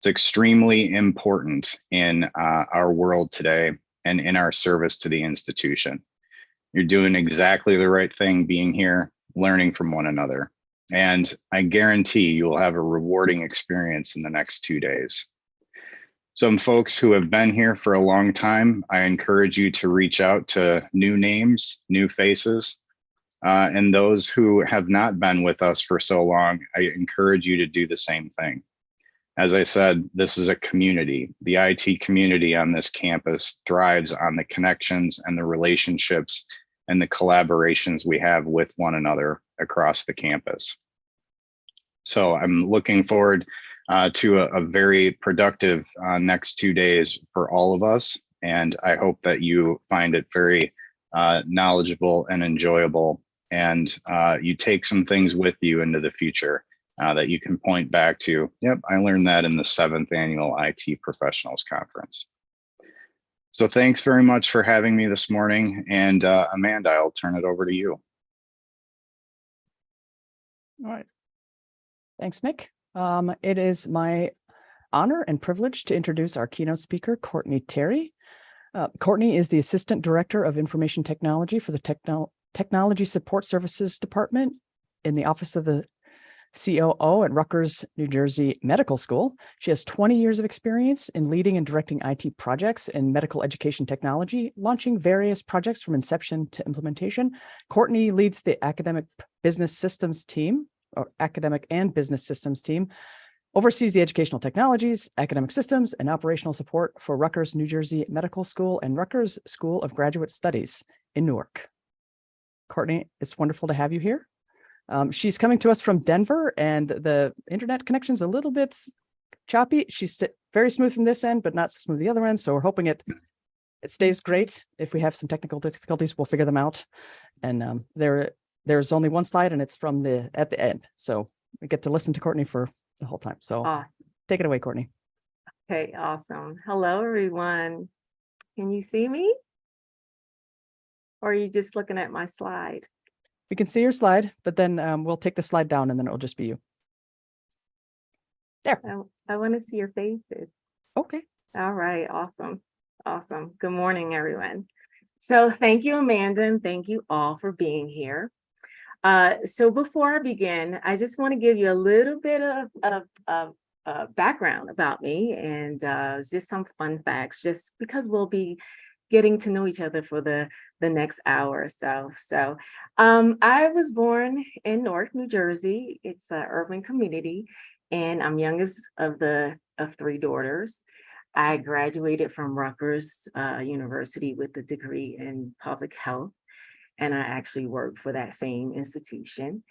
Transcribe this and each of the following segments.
It's extremely important in our world today and in our service to the institution. You're doing exactly the right thing being here, learning from one another. And I guarantee you will have a rewarding experience in the next 2 days. Some folks who have been here for a long time, I encourage you to reach out to new names, new faces. And those who have not been with us for so long, I encourage you to do the same thing. As I said, this is a community. The IT community on this campus thrives on the connections and the relationships and the collaborations we have with one another across the campus. So I'm looking forward to a very productive next 2 days for all of us. And I hope that you find it very knowledgeable and enjoyable, and you take some things with you into the future that you can point back to. Yep, I learned that in the 7th annual IT Professionals Conference. So thanks very much for having me this morning. And Amanda, I'll turn it over to you. All right. Thanks, Nick. It is my honor and privilege to introduce our keynote speaker, Courtney Terry. Courtney is the Assistant Director of Information Technology for the Technology Support Services Department in the Office of the COO at Rutgers, New Jersey Medical School. She has 20 years of experience in leading and directing IT projects in medical education technology, launching various projects from inception to implementation. Courtney leads the academic business systems team, or academic and business systems team, oversees the educational technologies, academic systems, and operational support for Rutgers, New Jersey Medical School and Rutgers School of Graduate Studies in Newark. Courtney, it's wonderful to have you here. She's coming to us from Denver, and the internet connection's a little bit choppy. She's very smooth from this end, but not so smooth the other end. So we're hoping it stays great. If we have some technical difficulties, we'll figure them out. And there's only one slide, and it's from at the end. So we get to listen to Courtney for the whole time. So take it away, Courtney. Okay, awesome. Hello, everyone. Can you see me? Or are you just looking at my slide? We can see your slide, but then we'll take the slide down and then it'll just be you. There. I want to see your faces. Okay. All right. Awesome. Awesome. Good morning, everyone. So thank you, Amanda, and thank you all for being here. So before I begin, I just want to give you a little bit of background about me and just some fun facts, just because we'll be getting to know each other for the next hour or so. So I was born in Newark, New Jersey. It's an urban community, and I'm youngest of 3 daughters. I graduated from Rutgers University with a degree in public health, and I actually worked for that same institution.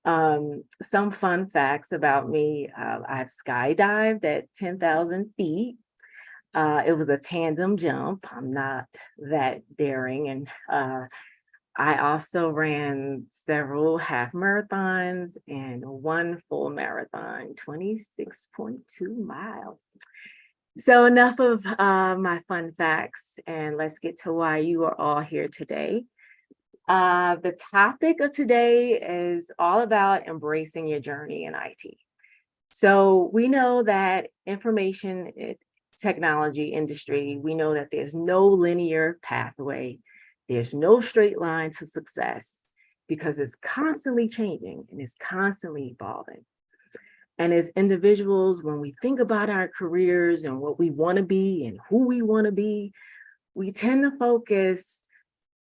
Some fun facts about me: I've skydived at 10,000 feet. It was a tandem jump. I'm not that daring. And I also ran several half marathons and 1 full marathon, 26.2 miles. So enough of my fun facts, and let's get to why you are all here today. The topic of today is all about embracing your journey in IT. So we know that information technology industry, we know that there's no linear pathway. There's no straight line to success, because it's constantly changing and it's constantly evolving. And as individuals, when we think about our careers and what we want to be and who we want to be, we tend to focus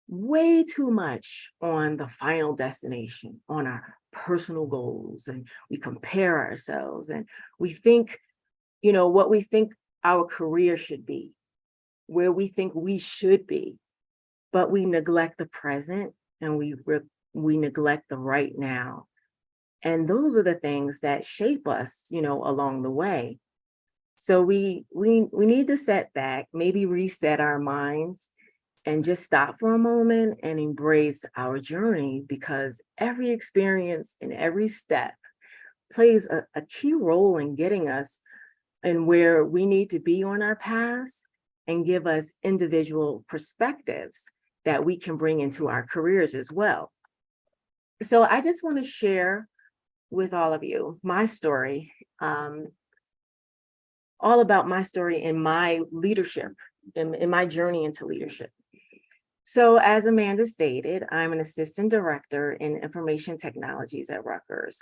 way too much on the final destination, on our personal goals, and we compare ourselves and we think, what we think our career should be, where we think we should be, but we neglect the present and we neglect the right now. And those are the things that shape us, along the way. So we need to set back, maybe reset our minds, and just stop for a moment and embrace our journey, because every experience and every step plays a key role in getting us and where we need to be on our paths, and give us individual perspectives that we can bring into our careers as well. So I just want to share with all of you my story. all about my story and my leadership, in my journey into leadership. So as Amanda stated, I'm an assistant director in information technologies at Rutgers,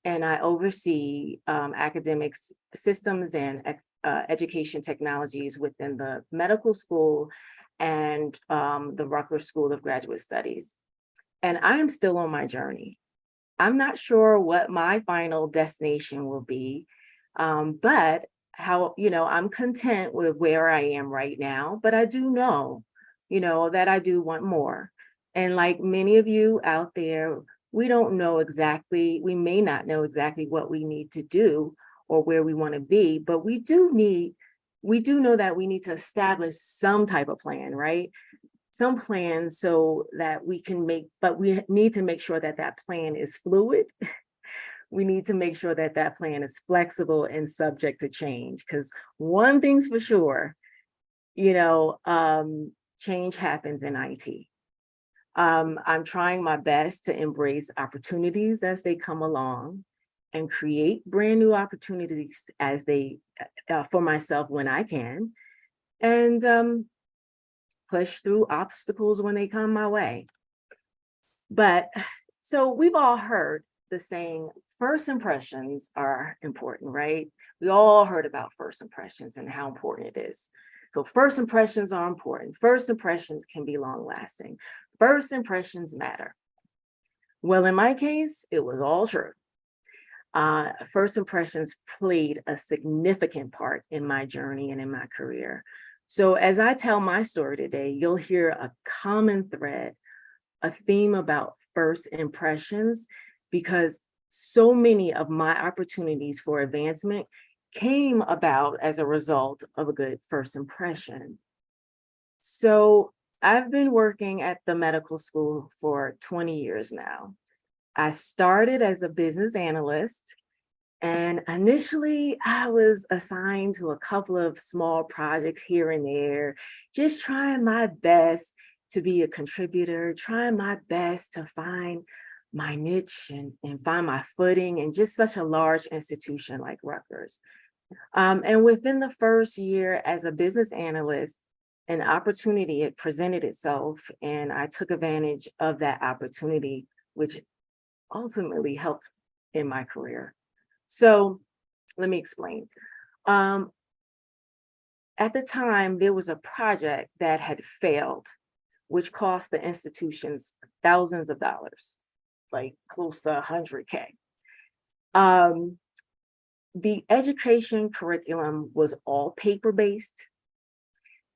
and I oversee academic systems and education technologies within the medical school and the Rutgers School of Graduate Studies. And I am still on my journey. I'm not sure what my final destination will be, but I'm content with where I am right now, but I do know, that I do want more. And like many of you out there, we may not know exactly what we need to do or where we want to be, but we do know that we need to establish some type of plan, right? Some plan so that we need to make sure that that plan is fluid. We need to make sure that that plan is flexible and subject to change, because one thing's for sure, change happens in IT. I'm trying my best to embrace opportunities as they come along and create brand new opportunities as for myself when I can, and push through obstacles when they come my way. But so we've all heard the saying, first impressions are important, right? We all heard about first impressions and how important it is. So first impressions are important. First impressions can be long lasting. First impressions matter. Well, in my case, it was all true. First impressions played a significant part in my journey and in my career. So as I tell my story today, you'll hear a common thread, a theme about first impressions, because so many of my opportunities for advancement came about as a result of a good first impression. So I've been working at the medical school for 20 years now. I started as a business analyst, and initially I was assigned to a couple of small projects here and there, just trying my best to be a contributor, trying my best to find my niche and find my footing in just such a large institution like Rutgers. And within the first year as a business analyst, an opportunity had presented itself, and I took advantage of that opportunity, which ultimately helped in my career. So let me explain. At the time, there was a project that had failed, which cost the institutions thousands of dollars, like close to 100K. The education curriculum was all paper-based,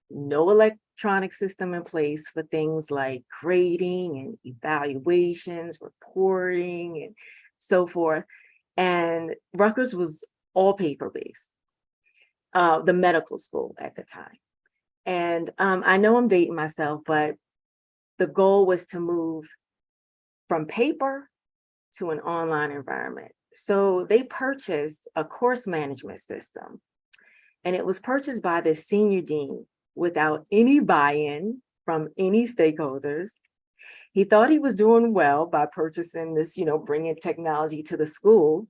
no electronic system in place for things like grading and evaluations, reporting, and so forth. And Rutgers was all paper-based, the medical school at the time. And I know I'm dating myself, but the goal was to move from paper to an online environment. So they purchased a course management system, and it was purchased by the senior dean without any buy-in from any stakeholders. He thought he was doing well by purchasing this, bringing technology to the school,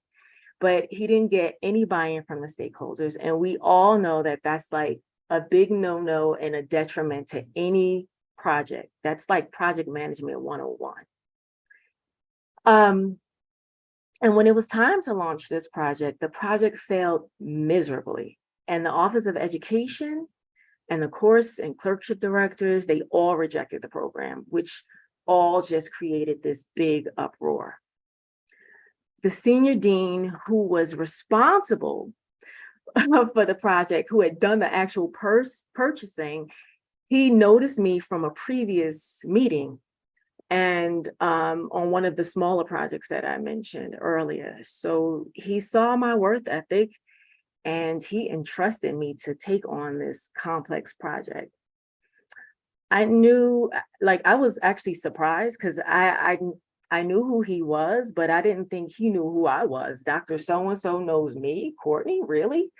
but he didn't get any buy-in from the stakeholders. And we all know that that's like a big no-no and a detriment to any project. That's like project management 101. And when it was time to launch this project, the project failed miserably. And the Office of Education and the course and clerkship directors, they all rejected the program, which all just created this big uproar. The senior dean, who was responsible for the project, who had done the actual purchasing, he noticed me from a previous meeting and on one of the smaller projects that I mentioned earlier. So he saw my work ethic and he entrusted me to take on this complex project. I knew, I was actually surprised because I knew who he was, but I didn't think he knew who I was. Dr. So-and-so knows me, Courtney, really?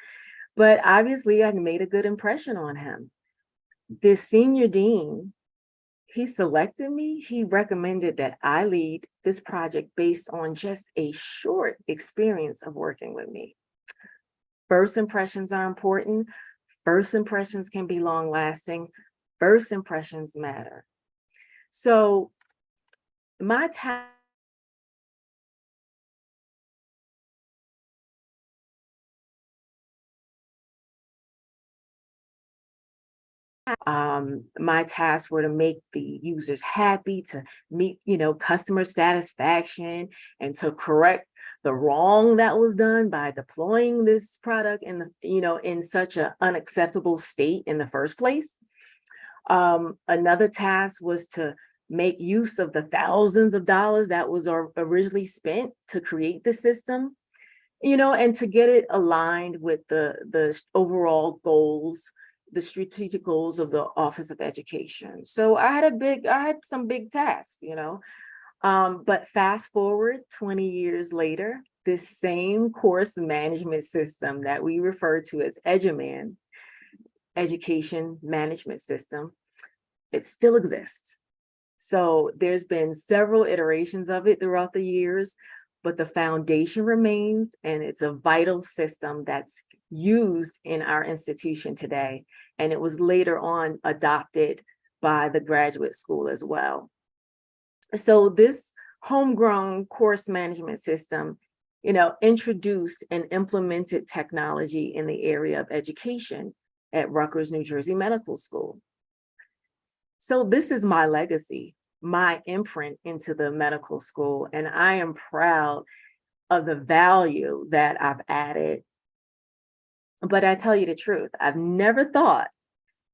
But obviously I made a good impression on him. This senior dean, he selected me. He recommended that I lead this project based on just a short experience of working with me. First impressions are important. First impressions can be long lasting. First impressions matter. So my task my tasks were to make the users happy, to meet, customer satisfaction, and to correct the wrong that was done by deploying this product in in such an unacceptable state in the first place. Another task was to make use of the thousands of dollars that was originally spent to create the system, and to get it aligned with the overall goals, the strategic goals of the Office of Education. So I had some big tasks, but fast forward 20 years later, this same course management system that we refer to as EduMan, Education Management System, it still exists. So there's been several iterations of it throughout the years, but the foundation remains, and it's a vital system that's used in our institution today. And it was later on adopted by the graduate school as well. So this homegrown course management system, introduced and implemented technology in the area of education at Rutgers, New Jersey Medical School. So this is my legacy, my imprint into the medical school, and I am proud of the value that I've added. But I tell you the truth, I've never thought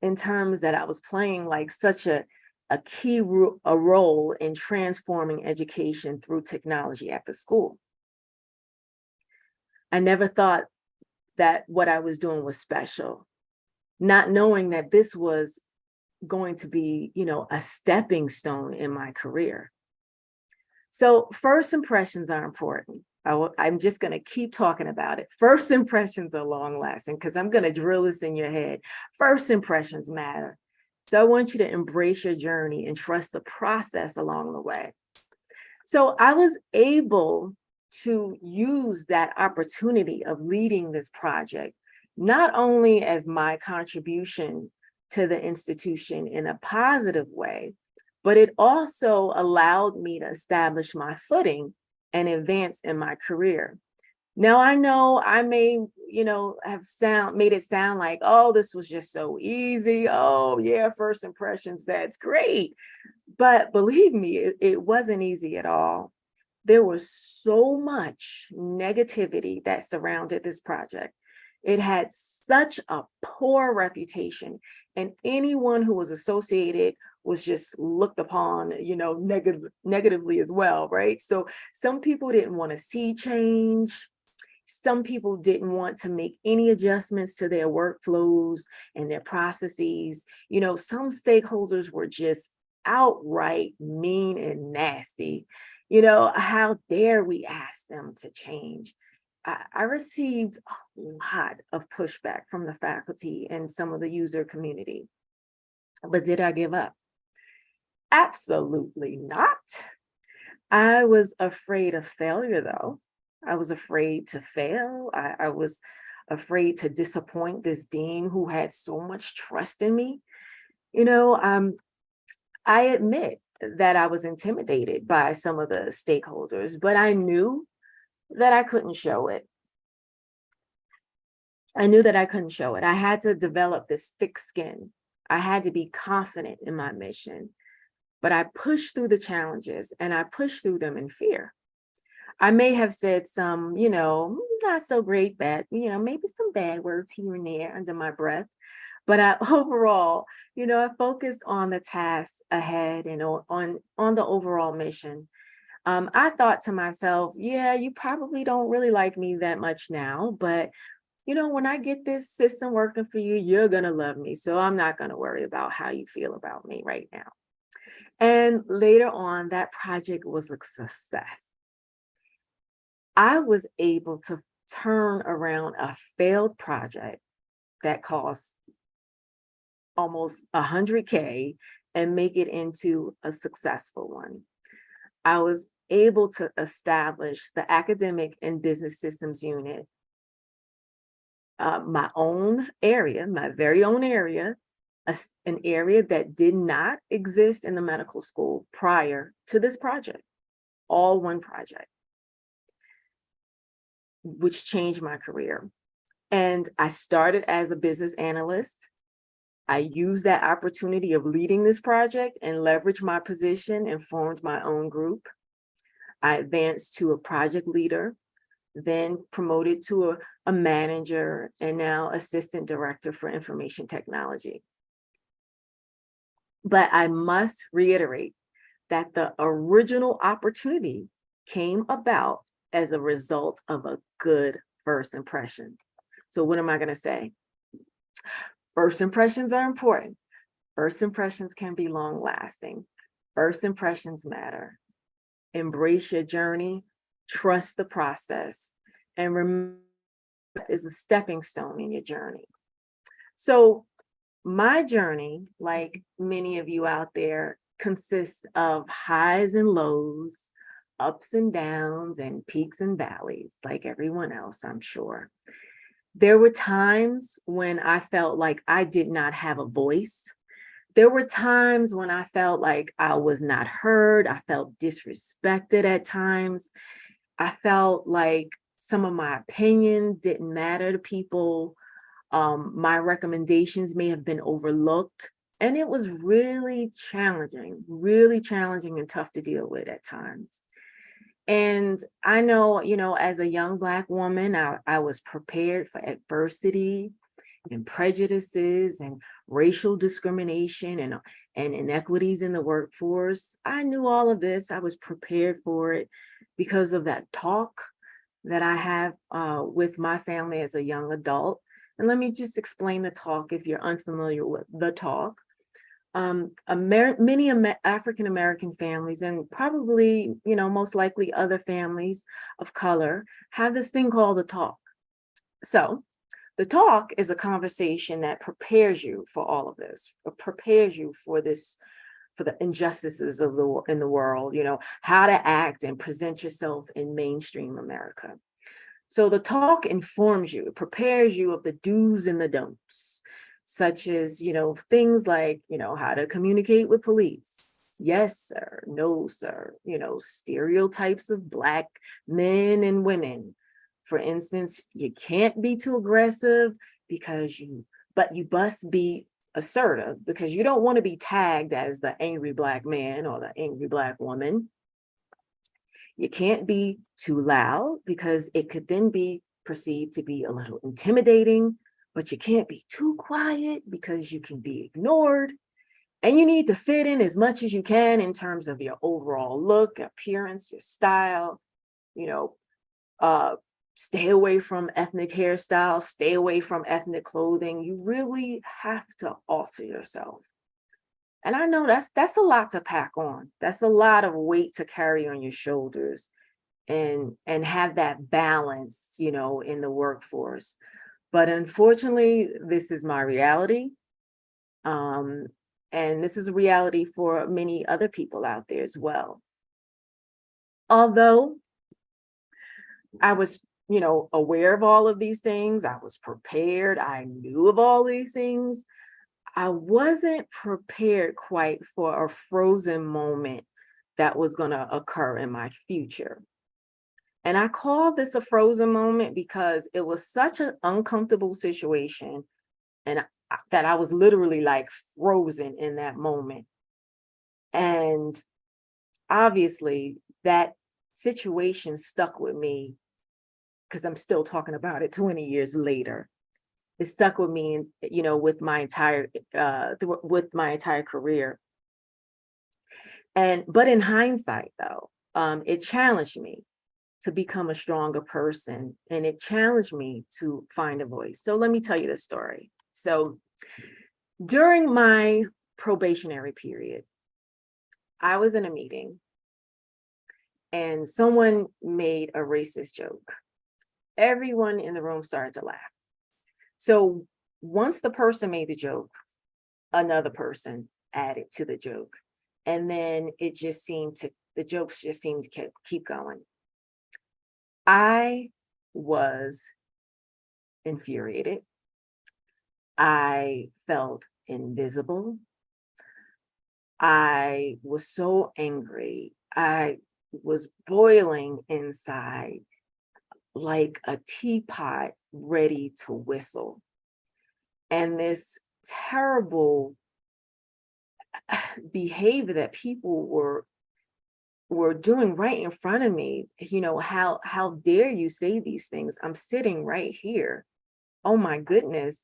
in terms that I was playing like such a key role in transforming education through technology at the school. I never thought that what I was doing was special, not knowing that this was going to be, a stepping stone in my career. So first impressions are important. I'm just going to keep talking about it. First impressions are long lasting because I'm going to drill this in your head. First impressions matter. So I want you to embrace your journey and trust the process along the way. So I was able to use that opportunity of leading this project, not only as my contribution to the institution in a positive way, but it also allowed me to establish my footing and advance in my career. Now, I know I may, have made it sound like, oh, this was just so easy. Oh, yeah, first impressions, that's great. But believe me, it wasn't easy at all. There was so much negativity that surrounded this project. It had such a poor reputation, and anyone who was associated was just looked upon, negatively as well, right? So some people didn't want to see change. Some people didn't want to make any adjustments to their workflows and their processes. Some stakeholders were just outright mean and nasty. How dare we ask them to change? I received a lot of pushback from the faculty and some of the user community. But did I give up? Absolutely not. I was afraid of failure, though. I was afraid to fail. I was afraid to disappoint this dean who had so much trust in me. I admit that I was intimidated by some of the stakeholders, but I knew that I couldn't show it. I knew that I couldn't show it. I had to develop this thick skin. I had to be confident in my mission, but I pushed through the challenges, and I pushed through them in fear. I may have said some, not so great, maybe some bad words here and there under my breath. But overall, I focused on the tasks ahead and on the overall mission. I thought to myself, yeah, you probably don't really like me that much now, but when I get this system working for you, you're going to love me. So I'm not going to worry about how you feel about me right now. And later on, that project was a success. I was able to turn around a failed project that cost almost $100K and make it into a successful one. I was able to establish the academic and business systems unit my own area, my very own area, an area that did not exist in the medical school prior to this project, all one project, which changed my career. And I started as a business analyst. I used that opportunity of leading this project and leveraged my position and formed my own group. I advanced to a project leader, then promoted to a manager, and now assistant director for information technology. But I must reiterate that the original opportunity came about as a result of a good first impression. So what am I going to say? First impressions are important. First impressions can be long lasting. First impressions matter. Embrace your journey, trust the process, and remember it is a stepping stone in your journey. So my journey, like many of you out there, consists of highs and lows, ups and downs, and peaks and valleys, like everyone else, I'm sure. There were times when I felt like I did not have a voice. There were times when I felt like I was not heard. I felt disrespected at times. I felt like some of my opinion didn't matter to people. My recommendations may have been overlooked. And it was really challenging and tough to deal with at times. And I know, as a young Black woman, I was prepared for adversity and prejudices and racial discrimination and inequities in the workforce. I knew all of this. I was prepared for it because of that talk that I have with my family as a young adult. And let me just explain the talk if you're unfamiliar with the talk. Many African-American families, and probably, most likely other families of color, have this thing called the talk. So the talk is a conversation that prepares you for all of this, prepares you for this, for the injustices of in the world, how to act and present yourself in mainstream America. So the talk informs you, it prepares you of the do's and the don'ts, such as, things like, how to communicate with police. Yes, sir. No, sir. Stereotypes of Black men and women. For instance, you can't be too aggressive but you must be assertive because you don't want to be tagged as the angry Black man or the angry Black woman. You can't be too loud because it could then be perceived to be a little intimidating, but you can't be too quiet because you can be ignored. And you need to fit in as much as you can in terms of your overall look, appearance, your style, stay away from ethnic hairstyles, stay away from ethnic clothing. You really have to alter yourself. And I know that's a lot to pack on. That's a lot of weight to carry on your shoulders and have that balance, in the workforce. But unfortunately, this is my reality. And this is a reality for many other people out there as well. Although I was, aware of all of these things, I was prepared, I knew of all these things, I wasn't prepared quite for a frozen moment that was going to occur in my future. And I call this a frozen moment because it was such an uncomfortable situation and that I was literally like frozen in that moment. And obviously that situation stuck with me because I'm still talking about it 20 years later. It stuck with me, with my entire career. But in hindsight, though, it challenged me to become a stronger person, and it challenged me to find a voice. So let me tell you the story. So during my probationary period, I was in a meeting, and someone made a racist joke. Everyone in the room started to laugh. So once the person made the joke, another person added to the joke. And then the jokes just seemed to keep going. I was infuriated. I felt invisible. I was so angry. I was boiling inside like a teapot ready to whistle. And this terrible behavior that people were doing right in front of me. How dare you say these things? I'm sitting right here. Oh my goodness,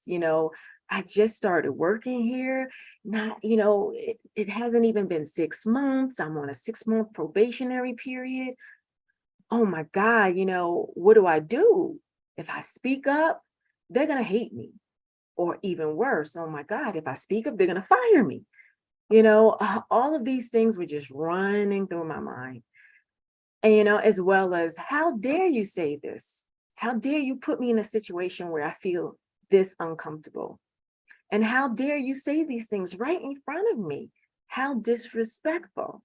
I just started working here. Not, it hasn't even been 6 months. I'm on a 6-month probationary period. Oh my God, what do I do? If I speak up, they're gonna hate me. Or even worse, oh my God, if I speak up, they're gonna fire me. All of these things were just running through my mind. And, as well as, how dare you say this? How dare you put me in a situation where I feel this uncomfortable? And how dare you say these things right in front of me? How disrespectful,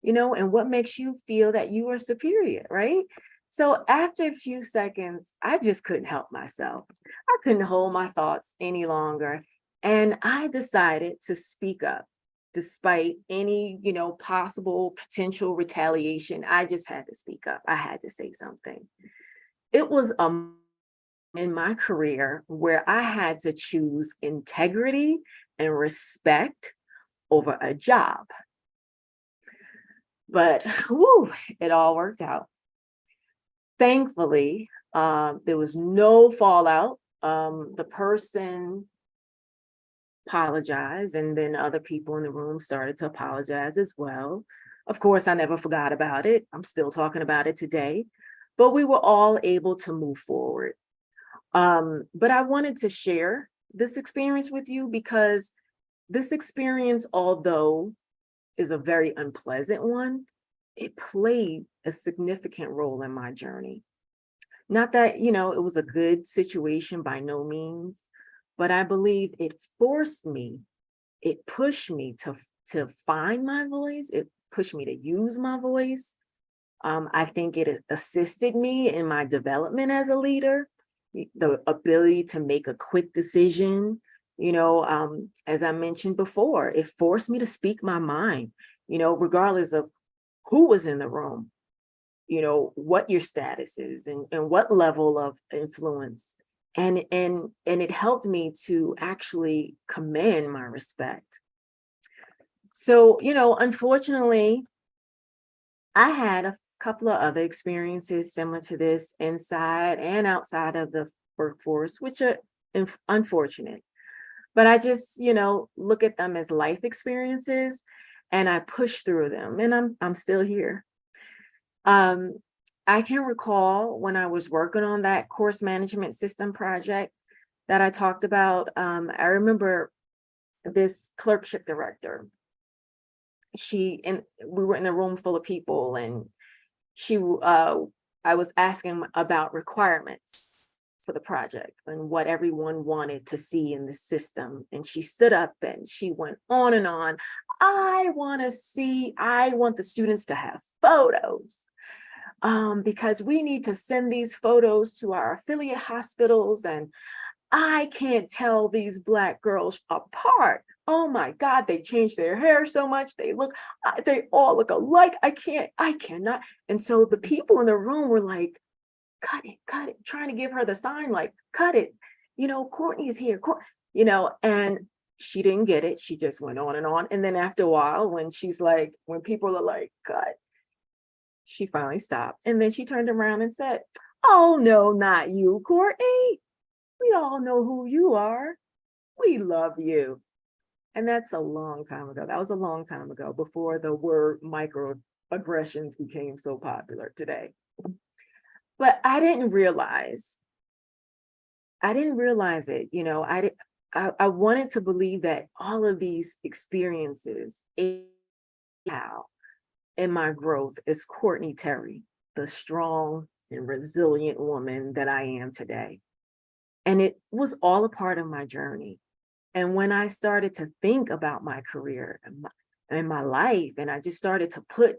and what makes you feel that you are superior, right? So after a few seconds, I just couldn't help myself. I couldn't hold my thoughts any longer. And I decided to speak up despite any, possible potential retaliation. I just had to speak up. I had to say something. It was in my career where I had to choose integrity and respect over a job. But it all worked out. Thankfully, there was no fallout. The person apologized, and then other people in the room started to apologize as well. Of course, I never forgot about it. I'm still talking about it today, but we were all able to move forward. But I wanted to share this experience with you because this experience, although is a very unpleasant one, it played a significant role in my journey. Not that, it was a good situation by no means, but I believe it forced me, it pushed me to find my voice. It pushed me to use my voice. I think it assisted me in my development as a leader, the ability to make a quick decision. As I mentioned before, it forced me to speak my mind, regardless of who was in the room, what your status is and what level of influence. And it helped me to actually command my respect. So, unfortunately, I had a couple of other experiences similar to this inside and outside of the workforce, which are unfortunate. But I just, look at them as life experiences, and I push through them, and I'm still here. I can recall when I was working on that course management system project that I talked about. I remember this clerkship director. We were in a room full of people, and I was asking about requirements for the project and what everyone wanted to see in the system. And she stood up and she went on and on. I want the students to have photos. Because we need to send these photos to our affiliate hospitals, and I can't tell these Black girls apart. Oh my God, they changed their hair so much. They all look alike. I cannot. And so the people in the room were like, cut it, trying to give her the sign, like, cut it. Courtney's here, and she didn't get it. She just went on and on. And then after a while, when people are like, cut, she finally stopped. And then she turned around and said, oh, no, not you, Courtney. We all know who you are. We love you. And that's a long time ago. That was a long time ago, before the word microaggressions became so popular today. But I didn't realize it. I wanted to believe that all of these experiences in my growth as Courtney Terry, the strong and resilient woman that I am today. And it was all a part of my journey. And when I started to think about my career and my life, and I just started to put,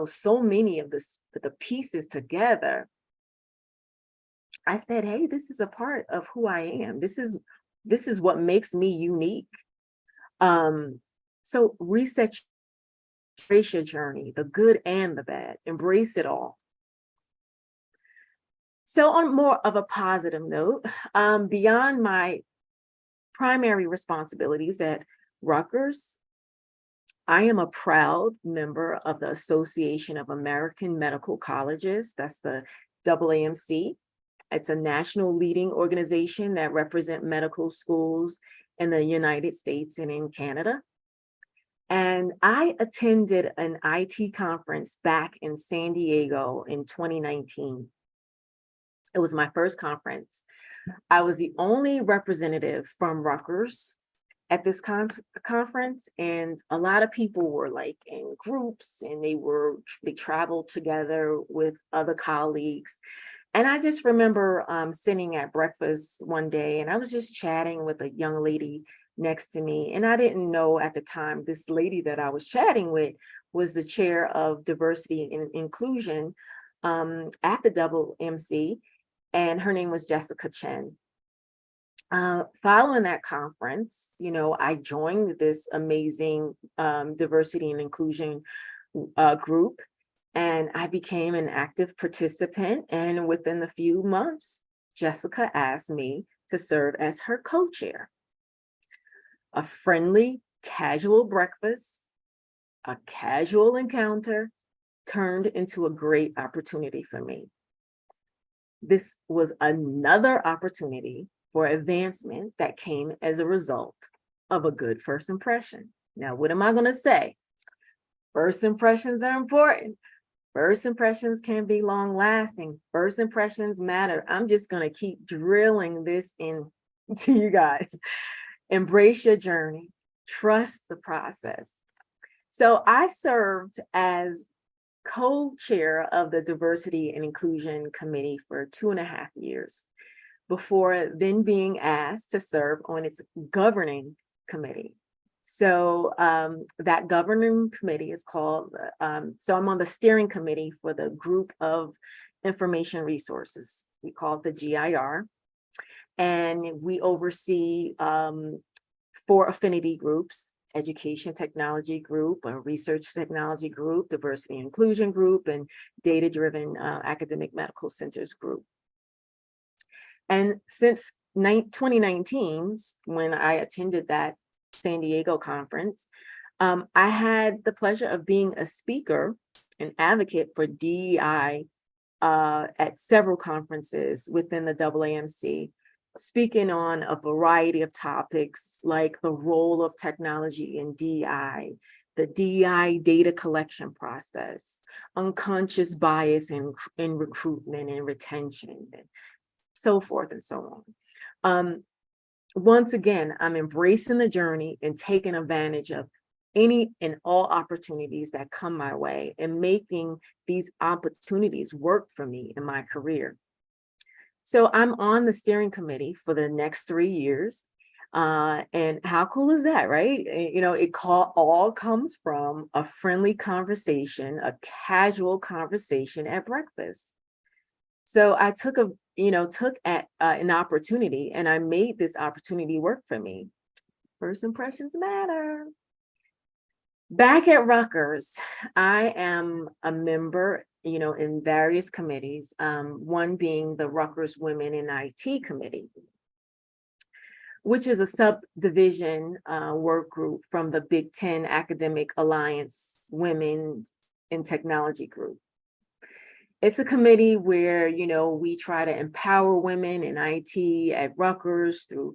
so many of the pieces together, I said, hey, this is a part of who I am. This is what makes me unique. So reset, embrace your journey, the good and the bad, embrace it all. So on more of a positive note, beyond my primary responsibilities at Rutgers, I am a proud member of the Association of American Medical Colleges. That's the AAMC. It's a national leading organization that represents medical schools in the United States and in Canada. And I attended an IT conference back in San Diego in 2019. It was my first conference. I was the only representative from Rutgers at this conference, and a lot of people were like in groups, and they traveled together with other colleagues. And I just remember sitting at breakfast one day, and I was just chatting with a young lady next to me. And I didn't know at the time, this lady that I was chatting with was the chair of diversity and inclusion at the AAMC, and her name was Jessica Chen. Following that conference, I joined this amazing diversity and inclusion group, and I became an active participant. And within a few months, Jessica asked me to serve as her co-chair. A friendly, casual breakfast, a casual encounter turned into a great opportunity for me. This was another opportunity for advancement that came as a result of a good first impression. Now, what am I going to say? First impressions are important. First impressions can be long lasting. First impressions matter. I'm just going to keep drilling this into you guys. Embrace your journey. Trust the process. So I served as co-chair of the Diversity and Inclusion Committee for 2.5 years before then being asked to serve on its governing committee. So that governing committee is called, so I'm on the steering committee for the group of information resources. We call it the GIR. And we oversee 4 affinity groups: education technology group, a research technology group, diversity and inclusion group, and data-driven academic medical centers group. And since 2019, when I attended that San Diego conference, I had the pleasure of being a speaker and advocate for DEI at several conferences within the AAMC, speaking on a variety of topics like the role of technology in DEI, the DEI data collection process, unconscious bias in recruitment and retention, and so forth and so on. Once again, I'm embracing the journey and taking advantage of any and all opportunities that come my way and making these opportunities work for me in my career. So I'm on the steering committee for the next 3 years. And how cool is that, right? It all comes from a friendly conversation, a casual conversation at breakfast. So I took an opportunity, and I made this opportunity work for me. First impressions matter. Back at Rutgers, I am a member, in various committees, one being the Rutgers Women in IT Committee, which is a subdivision work group from the Big Ten Academic Alliance Women in Technology Group. It's a committee where, we try to empower women in IT at Rutgers through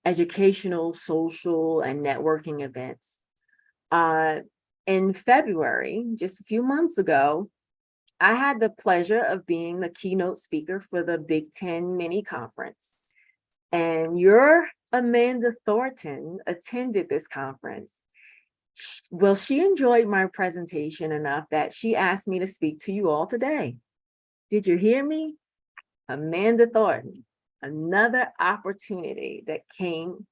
educational, social, and networking events. In February, just a few months ago, I had the pleasure of being the keynote speaker for the Big Ten mini conference. And your Amanda Thornton attended this conference. Well, she enjoyed my presentation enough that she asked me to speak to you all today. Did you hear me? Amanda Thornton, another opportunity that came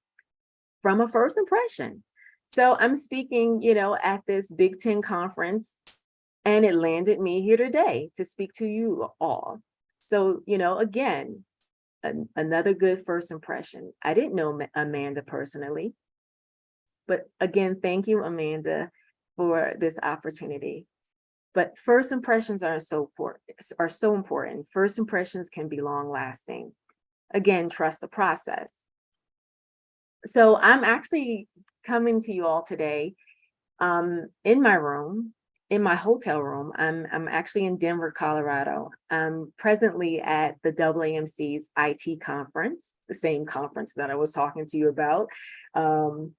from a first impression. So I'm speaking, at this Big Ten conference, and it landed me here today to speak to you all. So, again, another good first impression. I didn't know Amanda personally, but again, thank you, Amanda, for this opportunity. But first impressions are so important. First impressions can be long lasting. Again, trust the process. So I'm actually coming to you all today in my room, in my hotel room. I'm actually in Denver, Colorado. I'm presently at the AAMC's IT conference, the same conference that I was talking to you about. I'll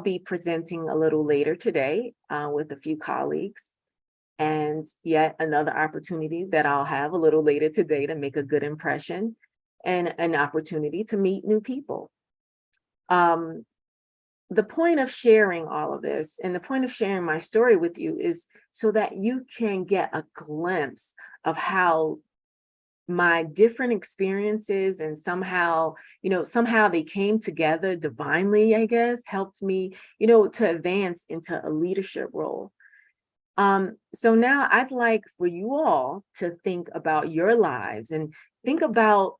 be presenting a little later today with a few colleagues, and yet another opportunity that I'll have a little later today to make a good impression and an opportunity to meet new people. The point of sharing all of this and the point of sharing my story with you is so that you can get a glimpse of how my different experiences and somehow they came together divinely, I guess, helped me, to advance into a leadership role. So now I'd like for you all to think about your lives and think about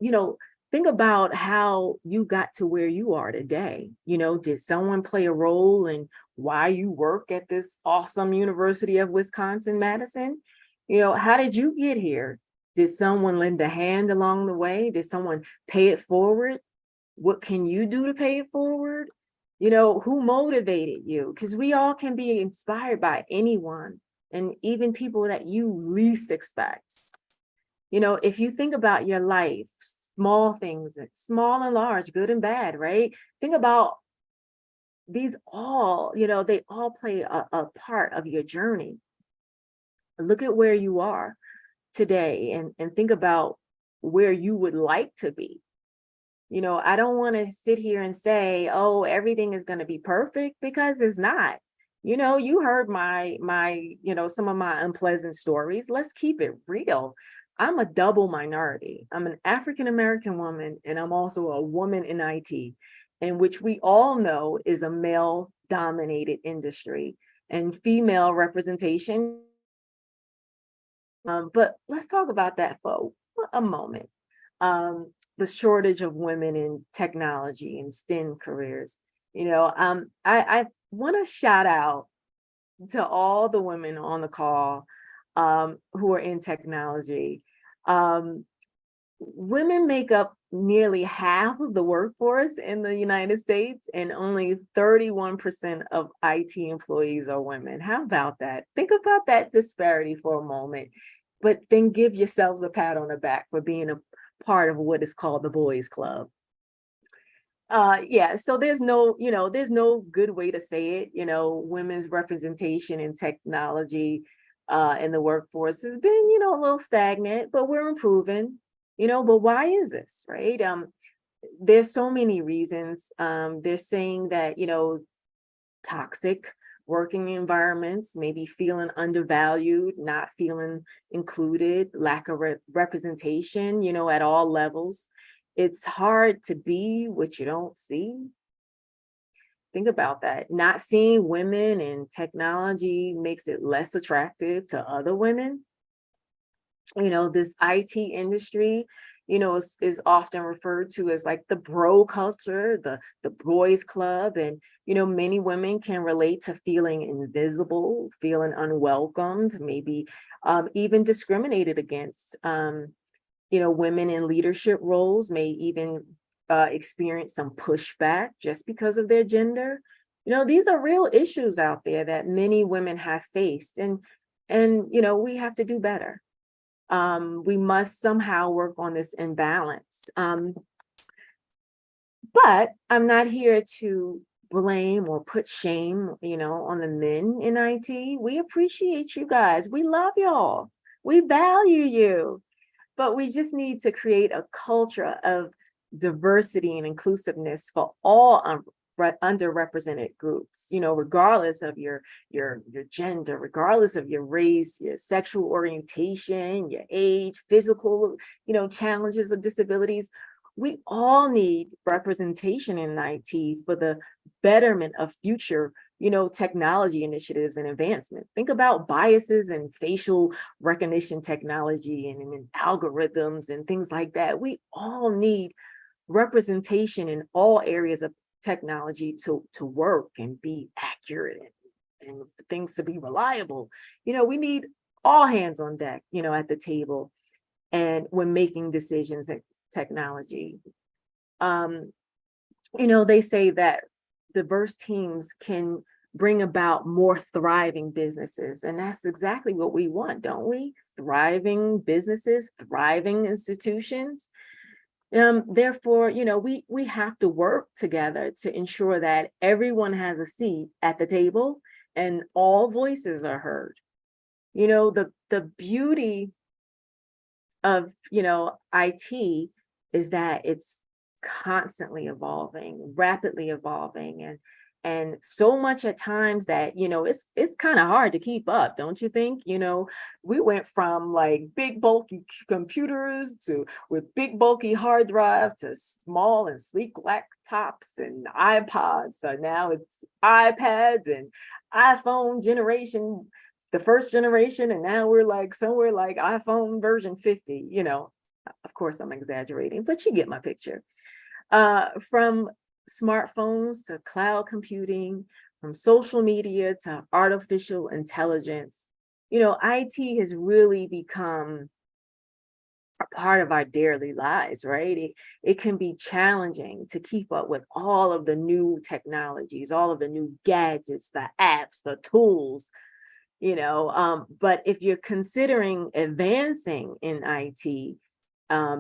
how you got to where you are today. Did someone play a role in why you work at this awesome University of Wisconsin-Madison? How did you get here? Did someone lend a hand along the way? Did someone pay it forward? What can you do to pay it forward? Who motivated you? Because we all can be inspired by anyone, and even people that you least expect. If you think about your life, small things, small and large, good and bad, right? Think about these all, they all play a part of your journey. Look at where you are today and think about where you would like to be. I don't want to sit here and say, oh, everything is going to be perfect, because it's not. You heard my some of my unpleasant stories. Let's keep it real. I'm a double minority. I'm an African-American woman, and I'm also a woman in IT, in which we all know is a male-dominated industry, and female representation. But let's talk about that for a moment. The shortage of women in technology and STEM careers. I want to shout out to all the women on the call who are in technology. Women make up nearly half of the workforce in the United States, and only 31% of IT employees are women. How about that? Think about that disparity for a moment, but then give yourselves a pat on the back for being a part of what is called the boys club. So there's no good way to say it. Women's representation in technology in the workforce has been, a little stagnant, but we're improving, but why is this, right? There's so many reasons. They're saying that, toxic working environments, maybe feeling undervalued, not feeling included, lack of representation, at all levels. It's hard to be what you don't see. Think about that. Not seeing women in technology makes it less attractive to other women. This IT industry, is often referred to as like the bro culture, the boys club. And, many women can relate to feeling invisible, feeling unwelcomed, maybe even discriminated against. Women in leadership roles may even experience some pushback just because of their gender. These are real issues out there that many women have faced, and we have to do better. We must somehow work on this imbalance. But I'm not here to blame or put shame, on the men in IT. We appreciate you guys. We love y'all. We value you. But we just need to create a culture of diversity and inclusiveness for all underrepresented groups, regardless of your gender, regardless of your race, your sexual orientation, your age, physical, challenges or disabilities. We all need representation in IT for the betterment of future, technology initiatives and advancement. Think about biases and facial recognition technology and algorithms and things like that. We all need representation in all areas of technology to work and be accurate and for things to be reliable. We need all hands on deck, at the table and when making decisions in technology. They say that diverse teams can bring about more thriving businesses. And that's exactly what we want, don't we? Thriving businesses, thriving institutions. Therefore, we have to work together to ensure that everyone has a seat at the table and all voices are heard. The beauty of, IT is that it's constantly evolving, rapidly evolving, and so much at times that it's kind of hard to keep up, don't you think? We went from like big bulky computers with big bulky hard drives to small and sleek laptops and iPods. So now it's iPads and iPhone generation, the first generation, and now we're like somewhere like iPhone version 50. Of course I'm exaggerating, but you get my picture. From smartphones to cloud computing, from social media to artificial intelligence, IT has really become a part of our daily lives, right? It can be challenging to keep up with all of the new technologies, all of the new gadgets, the apps, the tools, but if you're considering advancing in IT,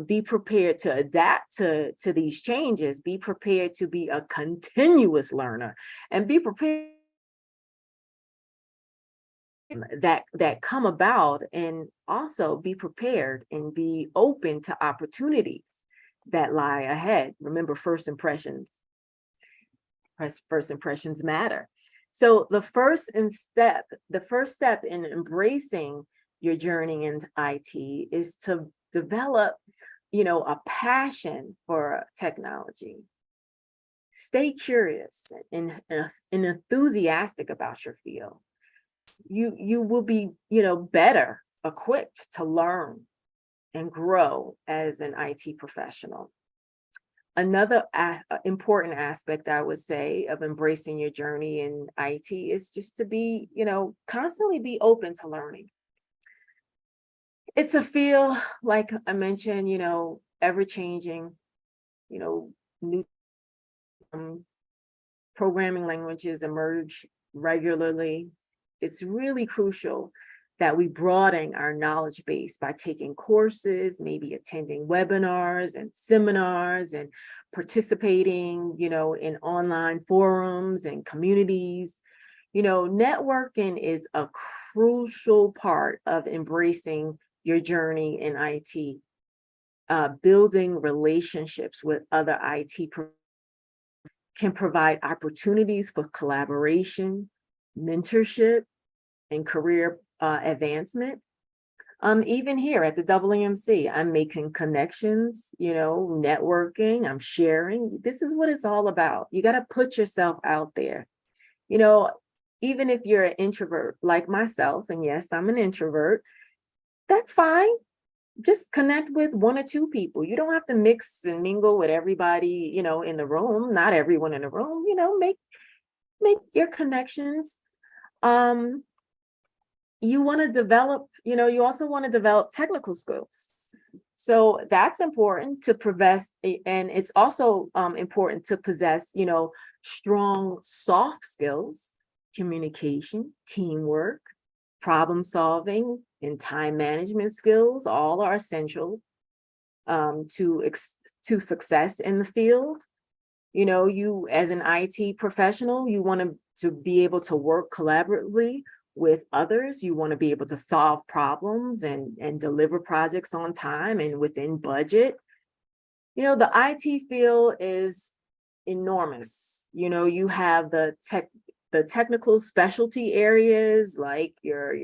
be prepared to adapt to these changes, be prepared to be a continuous learner, and be prepared that come about, and also be prepared and be open to opportunities that lie ahead. Remember, first impressions matter. So the first step in embracing your journey into IT is to develop, a passion for technology. Stay curious and enthusiastic about your field. You will be, better equipped to learn and grow as an IT professional. Another important aspect, I would say, of embracing your journey in IT is just to be, constantly be open to learning. It's a field, like I mentioned, ever changing, new programming languages emerge regularly. It's really crucial that we broaden our knowledge base by taking courses, maybe attending webinars and seminars and participating, in online forums and communities. Networking is a crucial part of embracing your journey in IT. Building relationships with other IT can provide opportunities for collaboration, mentorship, and career advancement. Even here at the WMC, I'm making connections, networking, I'm sharing. This is what it's all about. You got to put yourself out there. Even if you're an introvert like myself, and yes, I'm an introvert, that's fine. Just connect with one or two people. You don't have to mix and mingle with everybody, in the room, not everyone in the room, make your connections. You want to develop, you also want to develop technical skills. So that's important to possess, and it's also important to possess, strong soft skills, communication, teamwork, problem solving, and time management skills. All are essential to success in the field. You as an IT professional, you want to be able to work collaboratively with others. You want to be able to solve problems and deliver projects on time and within budget. The IT field is enormous. You have the technical specialty areas like your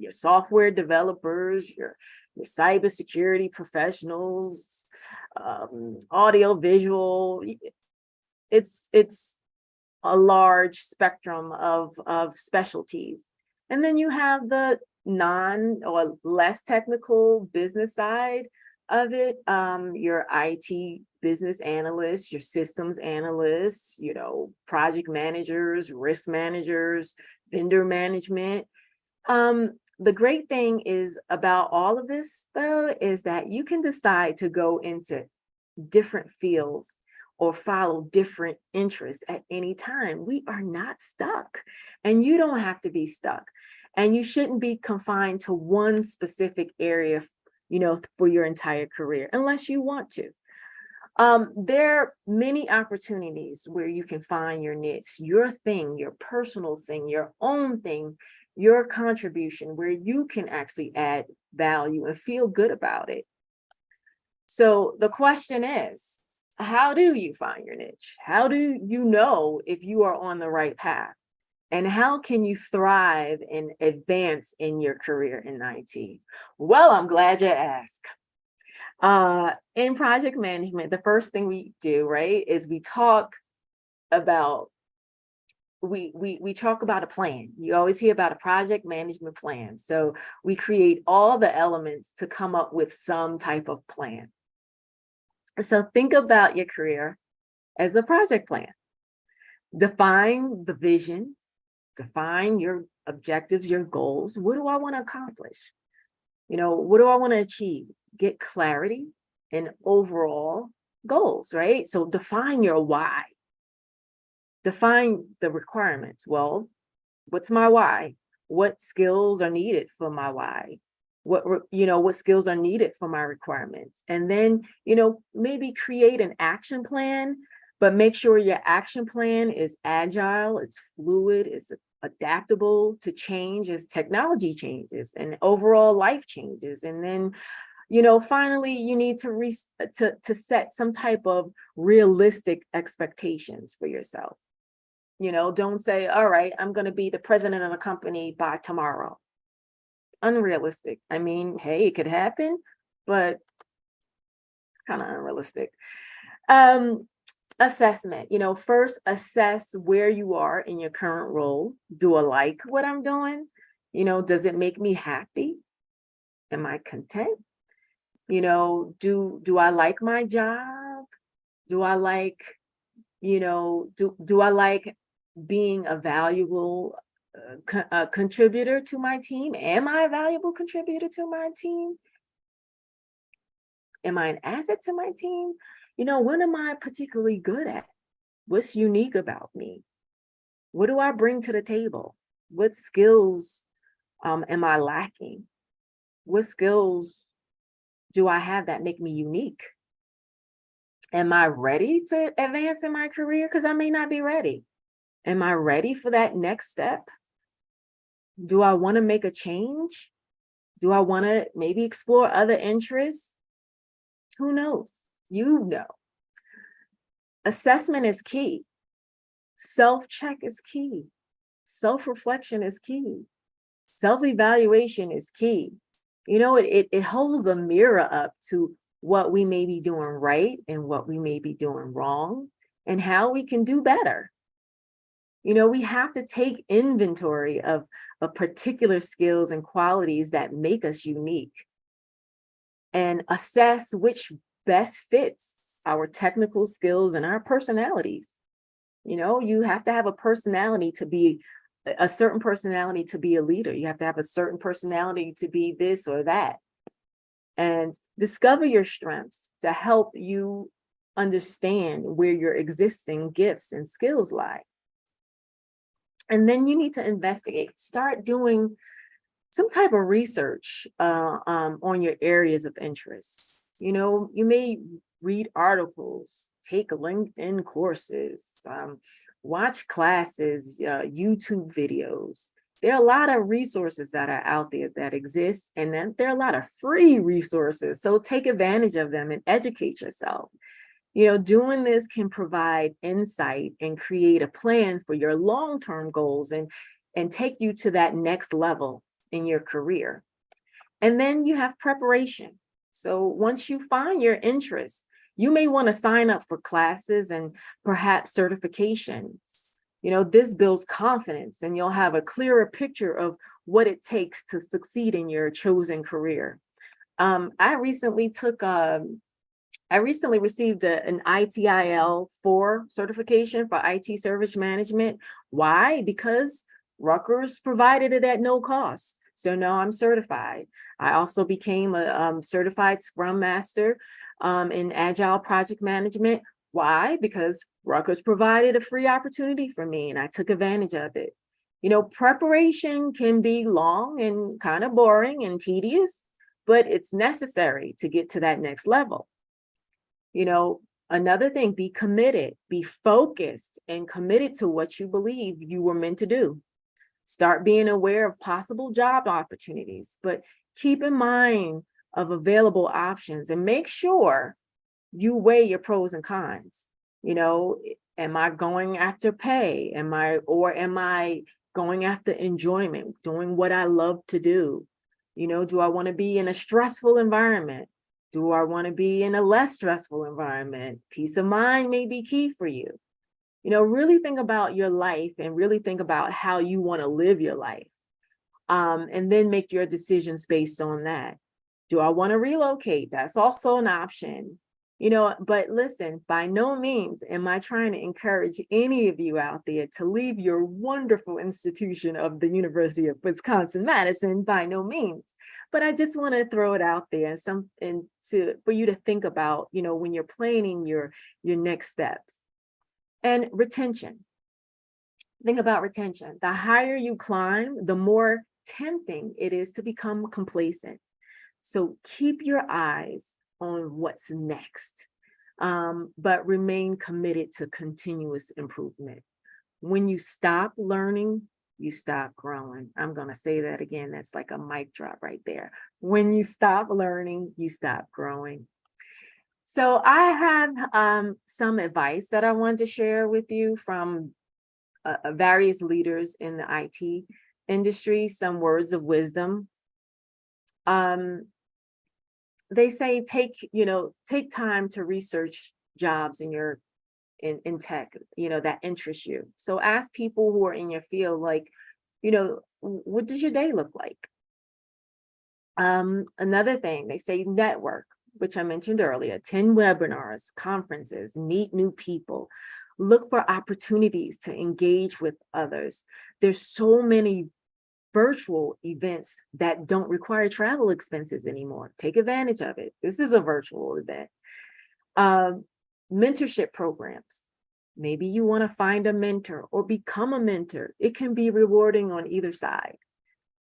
software developers, your cybersecurity professionals, audio visual. It's a large spectrum of specialties. And then you have the non or less technical business side of it, your IT business analysts, your systems analysts, project managers, risk managers, vendor management. The great thing is about all of this, though, is that you can decide to go into different fields or follow different interests at any time. We are not stuck, and you don't have to be stuck. And you shouldn't be confined to one specific area, for your entire career, unless you want to. There are many opportunities where you can find your niche, your thing, your personal thing, your own thing, your contribution, where you can actually add value and feel good about it. So the question is, how do you find your niche? How do you know if you are on the right path? And how can you thrive and advance in your career in IT? Well, I'm glad you asked. In project management, the first thing we do, right, is we talk about a plan. You always hear about a project management plan. So we create all the elements to come up with some type of plan. So think about your career as a project plan. Define the vision, define your objectives, your goals. What do I want to accomplish? What do I want to achieve? Get clarity and overall goals, right? So define your why. Define the requirements. Well, what's my why? What skills are needed for my why? What skills are needed for my requirements? And then, maybe create an action plan, but make sure your action plan is agile, it's fluid, it's adaptable to change as technology changes and overall life changes. And then, finally, you need to set some type of realistic expectations for yourself. Don't say, all right, I'm going to be the president of a company by tomorrow. Unrealistic. I mean, hey, it could happen, but kind of unrealistic. Assessment, first assess where you are in your current role. Do I like what I'm doing? Does it make me happy? Am I content? Do I like my job? Do I like, do I like being a valuable contributor to my team? Am I a valuable contributor to my team? Am I an asset to my team? What am I particularly good at? What's unique about me? What do I bring to the table? What skills am I lacking? What skills do I have that make me unique? Am I ready to advance in my career? Because I may not be ready. Am I ready for that next step? Do I want to make a change? Do I want to maybe explore other interests? Who knows? Assessment is key. Self-check is key. Self-reflection is key. Self-evaluation is key. It holds a mirror up to what we may be doing right and what we may be doing wrong and how we can do better. We have to take inventory of particular skills and qualities that make us unique and assess which best fits our technical skills and our personalities. You have to have a certain personality to be a leader. You have to have a certain personality to be this or that. And discover your strengths to help you understand where your existing gifts and skills lie. And then you need to investigate, start doing some type of research on your areas of interest. You may read articles, take LinkedIn courses, watch classes, YouTube videos. There are a lot of resources that are out there that exist, and then there are a lot of free resources. So take advantage of them and educate yourself. Doing this can provide insight and create a plan for your long-term goals and take you to that next level in your career. And then you have preparation. So once you find your interests, you may want to sign up for classes and perhaps certifications. This builds confidence, and you'll have a clearer picture of what it takes to succeed in your chosen career. I recently received an ITIL 4 certification for IT service management. Why? Because Rutgers provided it at no cost. So now I'm certified. I also became a certified Scrum Master in Agile project management. Why? Because Rutgers provided a free opportunity for me, and I took advantage of it. Preparation can be long and kind of boring and tedious, but it's necessary to get to that next level. Another thing, be committed, be focused and committed to what you believe you were meant to do. Start being aware of possible job opportunities, but keep in mind of available options and make sure you weigh your pros and cons. Am I going after pay? Am I going after enjoyment, doing what I love to do? Do I want to be in a stressful environment? Do I want to be in a less stressful environment? Peace of mind may be key for you. Really think about your life and really think about how you want to live your life. And then make your decisions based on that. Do I want to relocate? That's also an option. But listen, by no means am I trying to encourage any of you out there to leave your wonderful institution of the University of Wisconsin-Madison, by no means. But I just want to throw it out there for you to think about, when you're planning your next steps. And retention. Think about retention. The higher you climb, the more tempting it is to become complacent. So keep your eyes on what's next, but remain committed to continuous improvement. When you stop learning, you stop growing. I'm going to say that again. That's like a mic drop right there. When you stop learning, you stop growing. So I have some advice that I wanted to share with you from various leaders in the IT industry, some words of wisdom. They say take time to research jobs in tech, that interest you. So ask people who are in your field, like, what does your day look like? Another thing, they say network, which I mentioned earlier, attend webinars, conferences, meet new people, look for opportunities to engage with others. There's so many virtual events that don't require travel expenses anymore. Take advantage of it. This is a virtual event. Mentorship programs. Maybe you want to find a mentor or become a mentor. It can be rewarding on either side.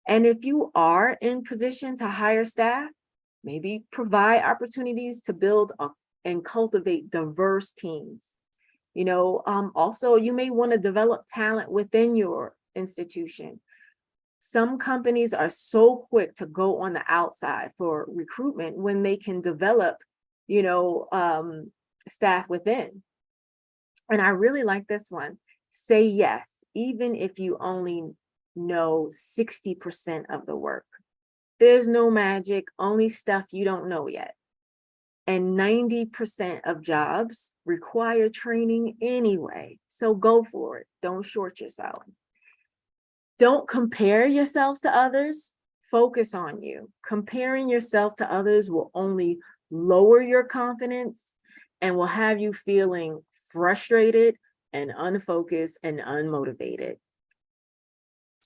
And if you are in position to hire staff, maybe provide opportunities to build and cultivate diverse teams. Also, you may want to develop talent within your institution. Some companies are so quick to go on the outside for recruitment when they can develop, staff within. And I really like this one. Say yes, even if you only know 60% of the work. There's no magic, only stuff you don't know yet. And 90% of jobs require training anyway. So go for it. Don't short yourself. Don't compare yourselves to others. Focus on you. Comparing yourself to others will only lower your confidence and will have you feeling frustrated and unfocused and unmotivated.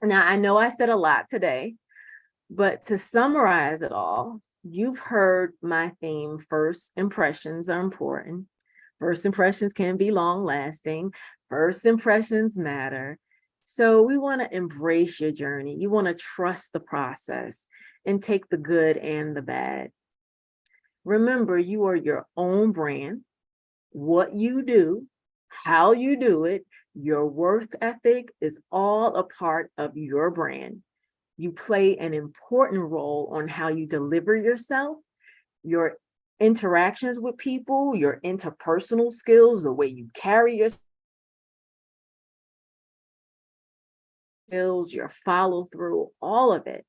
Now, I know I said a lot today, but to summarize it all, you've heard my theme: first impressions are important. First impressions can be long lasting. First impressions matter. So we want to embrace your journey. You want to trust the process and take the good and the bad. Remember, you are your own brand. What you do, how you do it, your work ethic is all a part of your brand. You play an important role on how you deliver yourself, your interactions with people, your interpersonal skills, the way you carry yourself, your follow through, all of it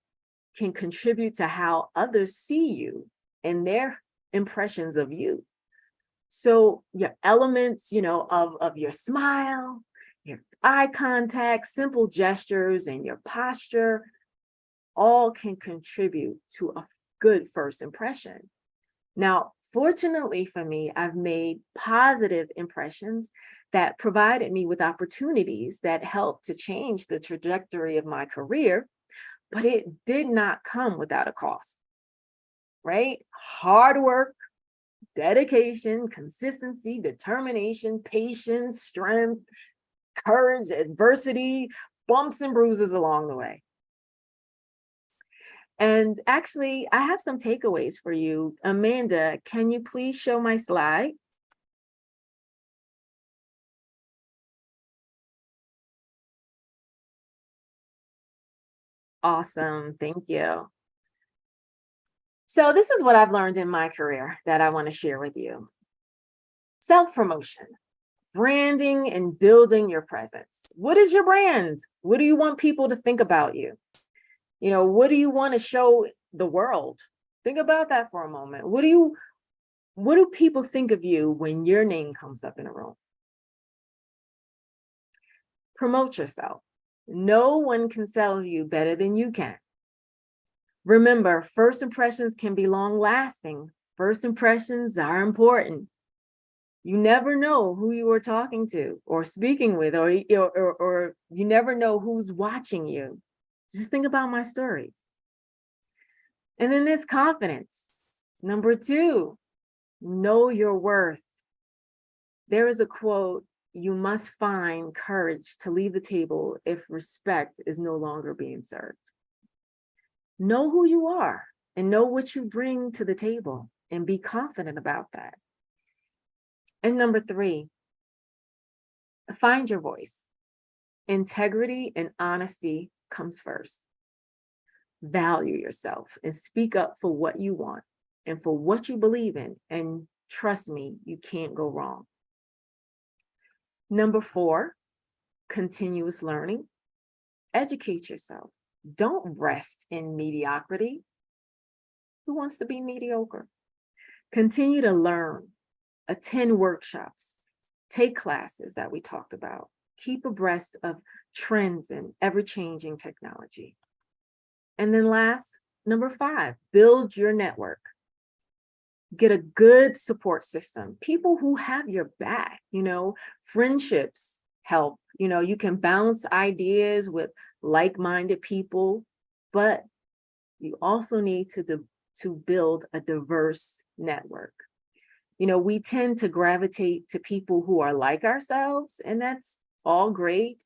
can contribute to how others see you and their impressions of you. So your elements, of your smile, your eye contact, simple gestures, and your posture all can contribute to a good first impression. Now, fortunately for me, I've made positive impressions that provided me with opportunities that helped to change the trajectory of my career, but it did not come without a cost, right? Hard work, dedication, consistency, determination, patience, strength, courage, adversity, bumps and bruises along the way. And actually, I have some takeaways for you. Amanda, can you please show my slide? Awesome, thank you. So this is what I've learned in my career that I want to share with you. Self-promotion, branding and building your presence. What is your brand? What do you want people to think about you? You know, what do you want to show the world? Think about that for a moment. What do people think of you when your name comes up in a room? Promote yourself. No one can sell you better than you can. Remember, first impressions can be long lasting. First impressions are important. You never know who you are talking to or speaking with, or you never know who's watching you. Just think about my stories. And then there's confidence. Number 2, know your worth. There is a quote, "You must find courage to leave the table if respect is no longer being served." Know who you are and know what you bring to the table and be confident about that. And number 3, find your voice. Integrity and honesty comes first. Value yourself and speak up for what you want and for what you believe in. And trust me, you can't go wrong. Number 4, continuous learning. Educate yourself. Don't rest in mediocrity. Who wants to be mediocre? Continue to learn, attend workshops, take classes that we talked about, keep abreast of trends and ever-changing technology. And then last, number 5, build your network. Get a good support system, people who have your back, friendships help. You can bounce ideas with like-minded people, but you also need to build a diverse network. We tend to gravitate to people who are like ourselves, and that's all great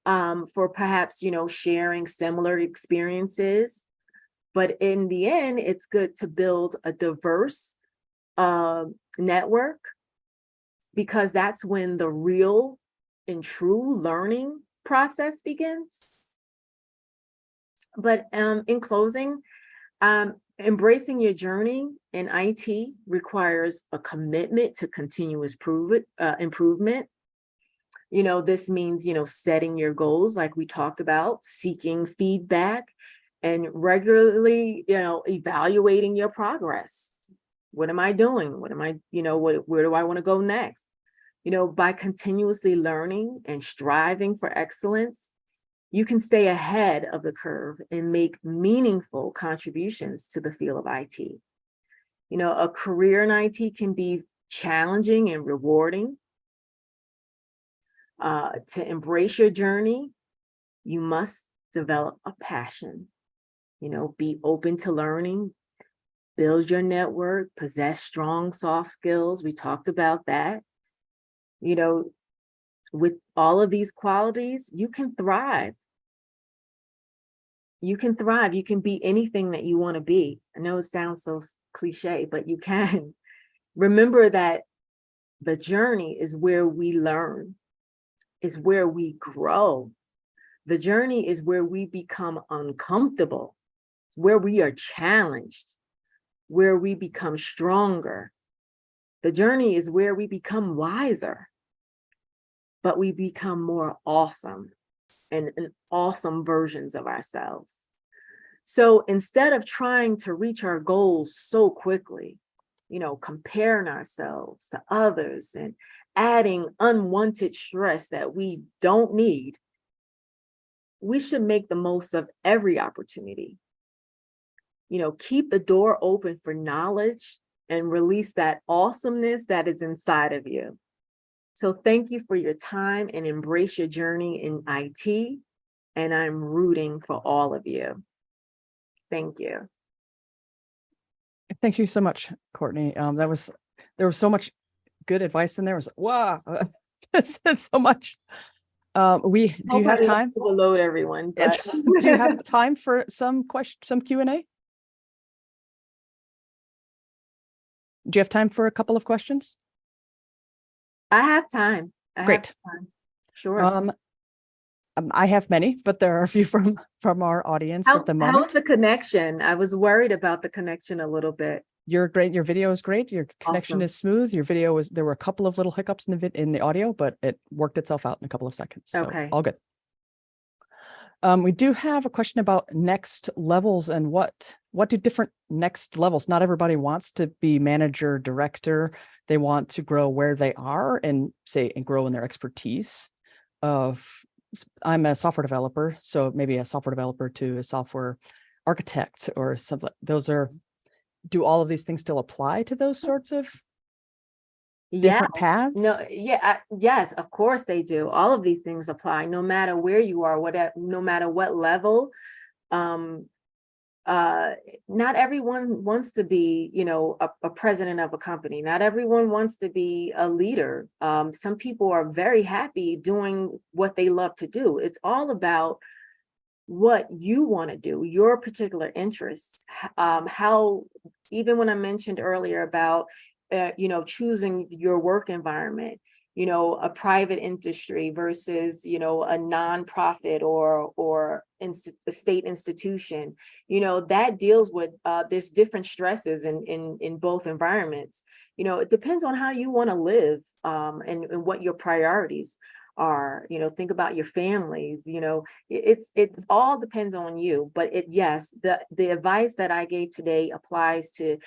for perhaps, sharing similar experiences. But in the end, it's good to build a diverse network, because that's when the real and true learning process begins. But in closing, embracing your journey in IT requires a commitment to continuous improvement. This means, setting your goals like we talked about, seeking feedback, and regularly, evaluating your progress. What am I doing? What am I, where do I want to go next? By continuously learning and striving for excellence, you can stay ahead of the curve and make meaningful contributions to the field of IT. A career in IT can be challenging and rewarding. To embrace your journey, you must develop a passion. Be open to learning, build your network, possess strong soft skills. We talked about that. With all of these qualities, you can thrive. You can thrive. You can be anything that you want to be. I know it sounds so cliche, but you can. Remember that the journey is where we learn, is where we grow. The journey is where we become uncomfortable, where we are challenged, where we become stronger. The journey is where we become wiser, but we become more awesome and awesome versions of ourselves. So instead of trying to reach our goals so quickly, comparing ourselves to others and adding unwanted stress that we don't need, we should make the most of every opportunity. Keep the door open for knowledge and release that awesomeness that is inside of you. So thank you for your time and embrace your journey in IT. And I'm rooting for all of you. Thank you. Thank you so much, Courtney. There was so much good advice in there. It was wow, that said so much. Do you have time? Overload everyone. But... Do you have time for some Q&A? Do you have time for a couple of questions? I have time. Great. Sure. I have many, but there are a few from our audience at the moment. How is the connection? I was worried about the connection a little bit. You're great. Your video is great. Your connection is smooth. Your video there were a couple of little hiccups in the audio, but it worked itself out in a couple of seconds. So okay. All good. We do have a question about next levels and what do different next levels. Not everybody wants to be manager, director. They want to grow where they are and grow in their expertise I'm a software developer, so maybe a software developer to a software architect or something. Do all of these things still apply to those sorts of different paths? Yes, of course they do. All of these things apply, no matter where you are, no matter what level. Not everyone wants to be, a president of a company. Not everyone wants to be a leader. Some people are very happy doing what they love to do. It's all about what you want to do, your particular interests. How, even when I mentioned earlier about, choosing your work environment, a private industry versus, a nonprofit or a state institution, that deals with, there's different stresses in both environments. It depends on how you want to live, and what your priorities are. Think about your families. It's all depends on you. But yes, the advice that I gave today applies to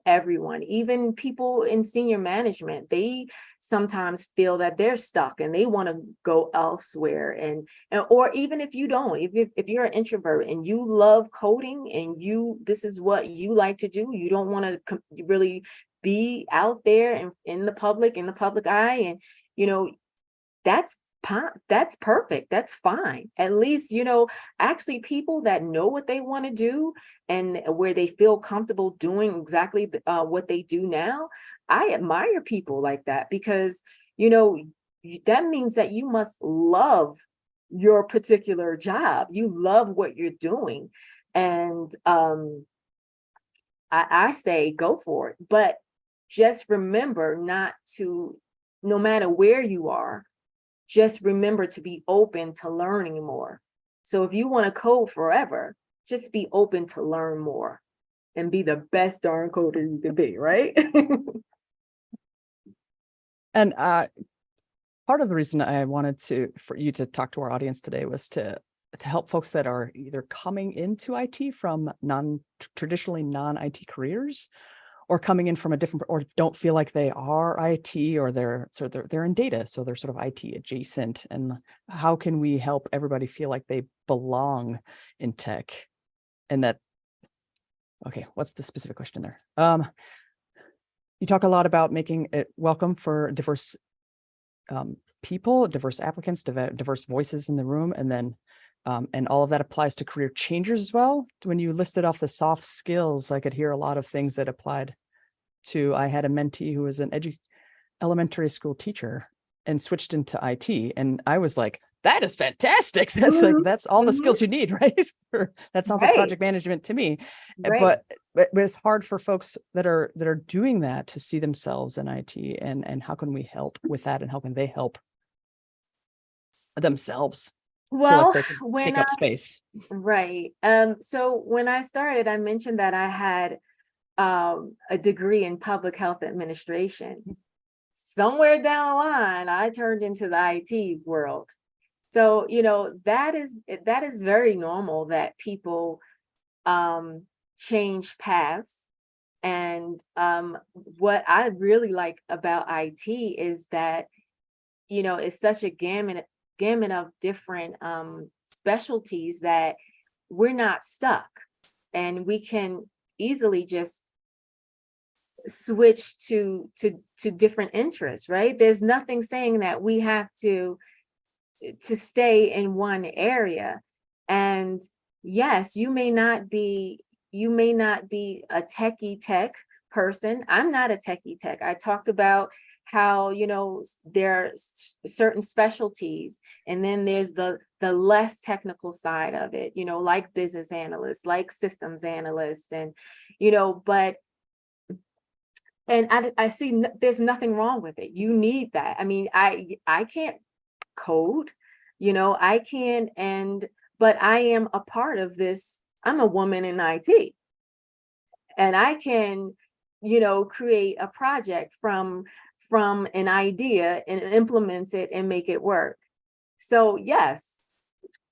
everyone, even people in senior management. They sometimes feel that they're stuck and they want to go elsewhere, and or even if you don't, if you're an introvert and you love coding and this is what you like to do, you don't want to really be out there and in the public eye, and that's perfect. That's fine. At least, actually people that know what they want to do and where they feel comfortable doing exactly what they do now. I admire people like that because, that means that you must love your particular job. You love what you're doing. And I say go for it. But just remember no matter where you are, just remember to be open to learning more. So if you want to code forever, just be open to learn more and be the best darn coder you can be, right? And part of the reason I wanted for you to talk to our audience today was to help folks that are either coming into IT from traditionally non-IT careers, or coming in from a different, or don't feel like they are IT, or they're in data, so they're sort of IT adjacent. And how can we help everybody feel like they belong in tech? And okay, what's the specific question there? You talk a lot about making it welcome for diverse people, diverse applicants, diverse voices in the room, and then and all of that applies to career changers as well. When you listed off the soft skills, I could hear a lot of things that applied to. I had a mentee who was an elementary school teacher and switched into IT, and I was like, that is fantastic. That's all the skills you need, right? That sounds like project management to me. But it's hard for folks that are doing that to see themselves in IT, and how can we help with that, and how can they help themselves well feel like they take up space? Right. So when I started, I mentioned that I had a degree in public health administration. Somewhere down the line, I turned into the IT world. So, that is very normal that people change paths. And what I really like about IT is that, it's such a gamut of different specialties that we're not stuck, and we can easily just switch to different interests, right? There's nothing saying that we have to stay in one area. And yes, you may not be a techie tech person. I'm not a techie tech. I talked about how, there are certain specialties, and then there's the less technical side of it, like business analysts, like systems analysts, and, but and I see there's nothing wrong with it. You need that. I mean, I can't code, I can, but I am a part of this. I'm a woman in IT, and I can, create a project from an idea and implement it and make it work. So yes,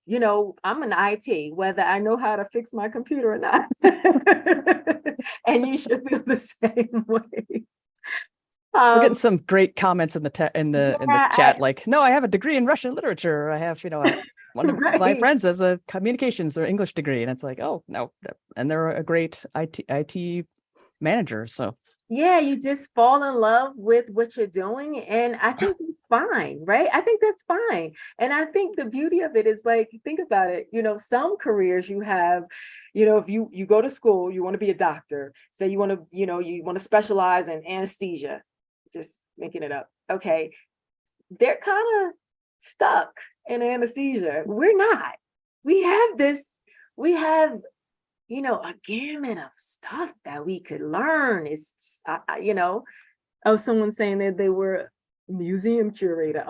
I'm an IT, whether I know how to fix my computer or not. And you should feel the same way. We're getting some great comments in the chat, like, no, I have a degree in Russian literature. Or I have, one of my friends has a communications or English degree, and it's like, oh no, and they're a great IT manager. So yeah, you just fall in love with what you're doing, and I think it's fine, right? I think that's fine. And I think the beauty of it is, like, think about it, some careers you have, if you go to school, you want to be a doctor, say you want to, you want to specialize in anesthesia, just making it up. Okay, they're kind of stuck in anesthesia. We're not. We have a gamut of stuff that we could learn. It's, someone saying that they were a museum curator.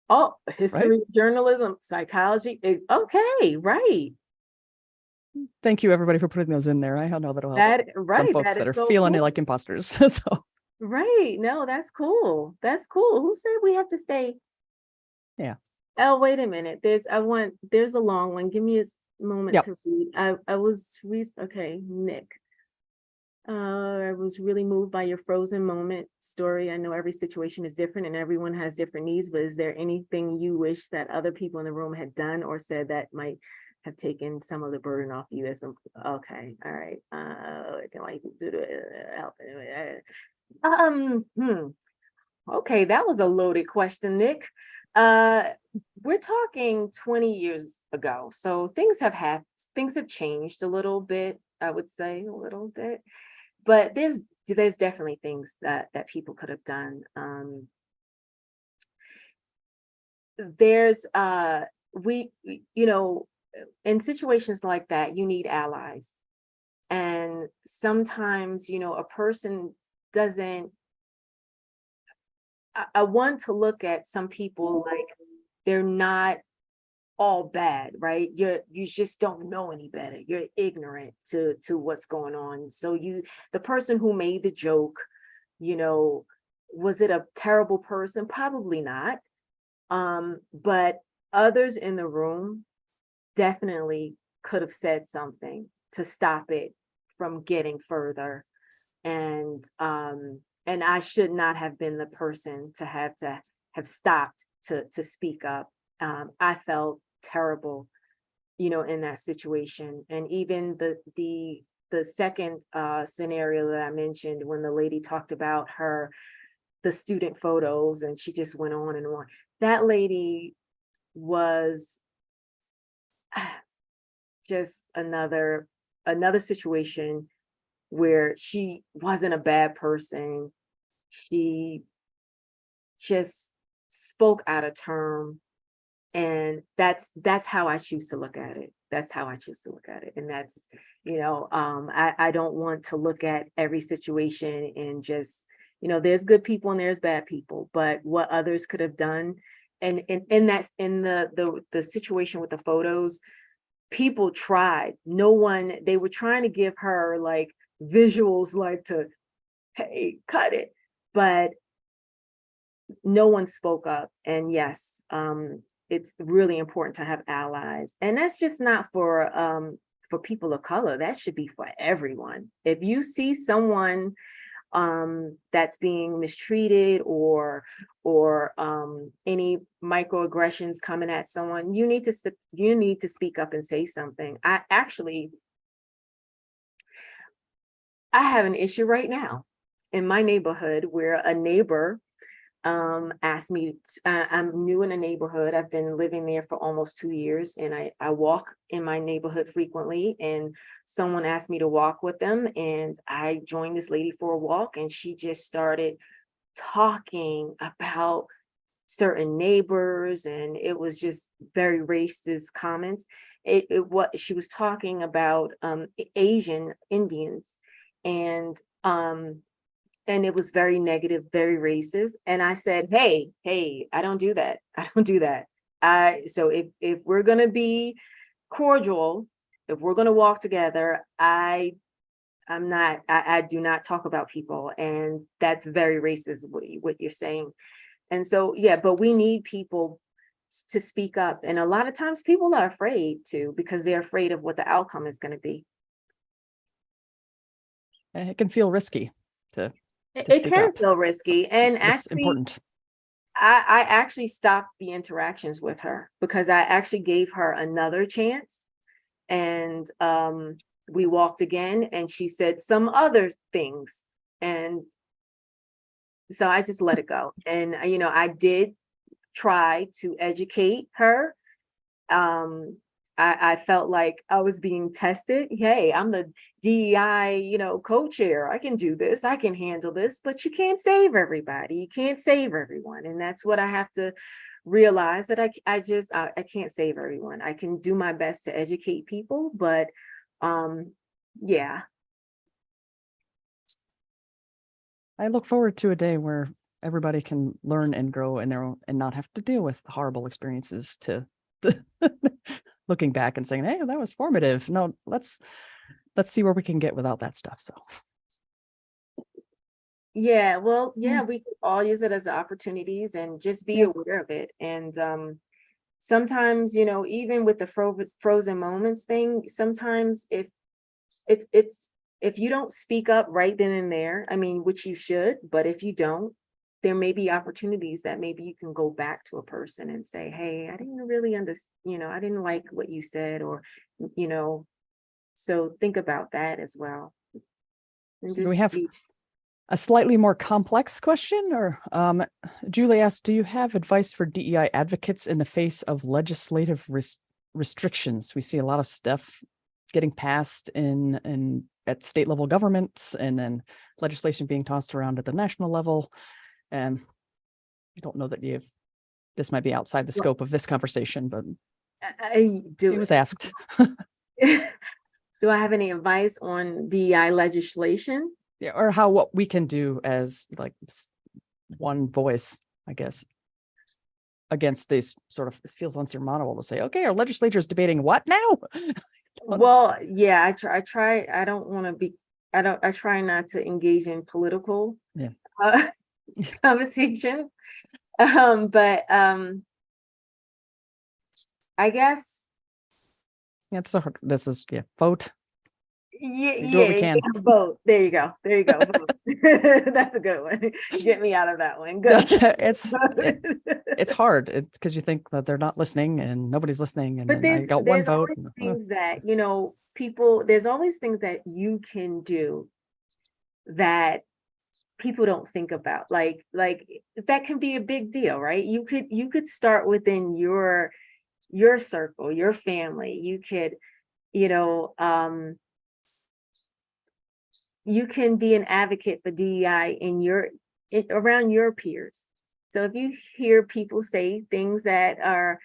Oh, that's history, right? Journalism, psychology. Okay, right. Thank you, everybody, for putting those in there. I know that'll help some folks that are so feeling cool. like imposters. So right. No, that's cool. That's cool. Who said we have to stay? Yeah. Oh, wait a minute. There's a long one. Give me a moment to read. Okay, Nick. I was really moved by your frozen moment story. I know every situation is different and everyone has different needs, but is there anything you wish that other people in the room had done or said that might have taken some of the burden off you? Okay, all right. Okay, that was a loaded question, Nick. We're talking 20 years ago, so things have changed a little bit, I would say a little bit, but there's definitely things that people could have done. There's in situations like that, you need allies, and sometimes a person doesn't. I want to look at some people like they're not all bad, right? You just don't know any better. You're ignorant to what's going on. So the person who made the joke, was it a terrible person? Probably not. But others in the room definitely could have said something to stop it from getting further. And I should not have been the person to have stopped to speak up. I felt terrible, in that situation. And even the second scenario that I mentioned, when the lady talked about the student photos, and she just went on and on. That lady was just another situation where she wasn't a bad person. She just spoke out of term. And that's how I choose to look at it. That's how I choose to look at it. And that's, I don't want to look at every situation and just, there's good people and there's bad people, but what others could have done. And that's in the situation with the photos, people tried. They were trying to give her like visuals, like to, hey, cut it. But no one spoke up. And yes, it's really important to have allies. And that's just not for for people of color, that should be for everyone. If you see someone that's being mistreated or any microaggressions coming at someone, you need to speak up and say something. I have an issue right now in my neighborhood where a neighbor asked me, I'm new in a neighborhood. I've been living there for almost 2 years, and I walk in my neighborhood frequently, and someone asked me to walk with them, and I joined this lady for a walk, and she just started talking about certain neighbors, and it was just very racist comments. What she was talking about Asian Indians, and it was very negative, very racist. And I said, hey, I don't do that. I don't do that. So if we're going to be cordial, if we're going to walk together, I do not talk about people. And that's very racist, what you're saying. And so, yeah, but we need people to speak up. And a lot of times people are afraid to, because they're afraid of what the outcome is going to be. It can feel risky to It can feel risky, and it's actually important. I actually stopped the interactions with her because I actually gave her another chance, and we walked again, and she said some other things, and so I just let it go. And I did try to educate her. I felt like I was being tested. Hey, I'm the DEI, co-chair. I can do this. I can handle this. But you can't save everybody. You can't save everyone. And that's what I have to realize, that I can't save everyone. I can do my best to educate people, but yeah. I look forward to a day where everybody can learn and grow in their own and not have to deal with horrible experiences to looking back and saying, hey, that was formative. No, let's see where we can get without that stuff. So yeah, well, yeah, we could all use it as opportunities and just be aware of it. And sometimes, even with the frozen moments thing, sometimes if you don't speak up right then and there, I mean, which you should, but if you don't, there may be opportunities that maybe you can go back to a person and say, hey, I didn't really understand, I didn't like what you said, or, so think about that as well. And do we have a slightly more complex question? Or Julie asked, do you have advice for DEI advocates in the face of legislative restrictions? We see a lot of stuff getting passed at state level governments, and then legislation being tossed around at the national level. I don't know that this might be outside the scope of this conversation, but it was asked. Do I have any advice on DEI legislation? Yeah, or what we can do as like one voice, I guess, against this sort of, this feels unsurmountable to say, okay, our legislature is debating what now? Well, yeah, I try. I don't want to be. I try not to engage in political conversation. But I guess. Yeah, it's so hard. This is vote. Yeah, vote. There you go. Vote. That's a good one. Get me out of that one. Good. It's hard. It's because you think that they're not listening and nobody's listening, and but then I got one vote. Always things that there's always things that you can do that people don't think about. Like that can be a big deal, right? You could start within your circle, your family. You could, you can be an advocate for DEI around your peers. So if you hear people say things that are,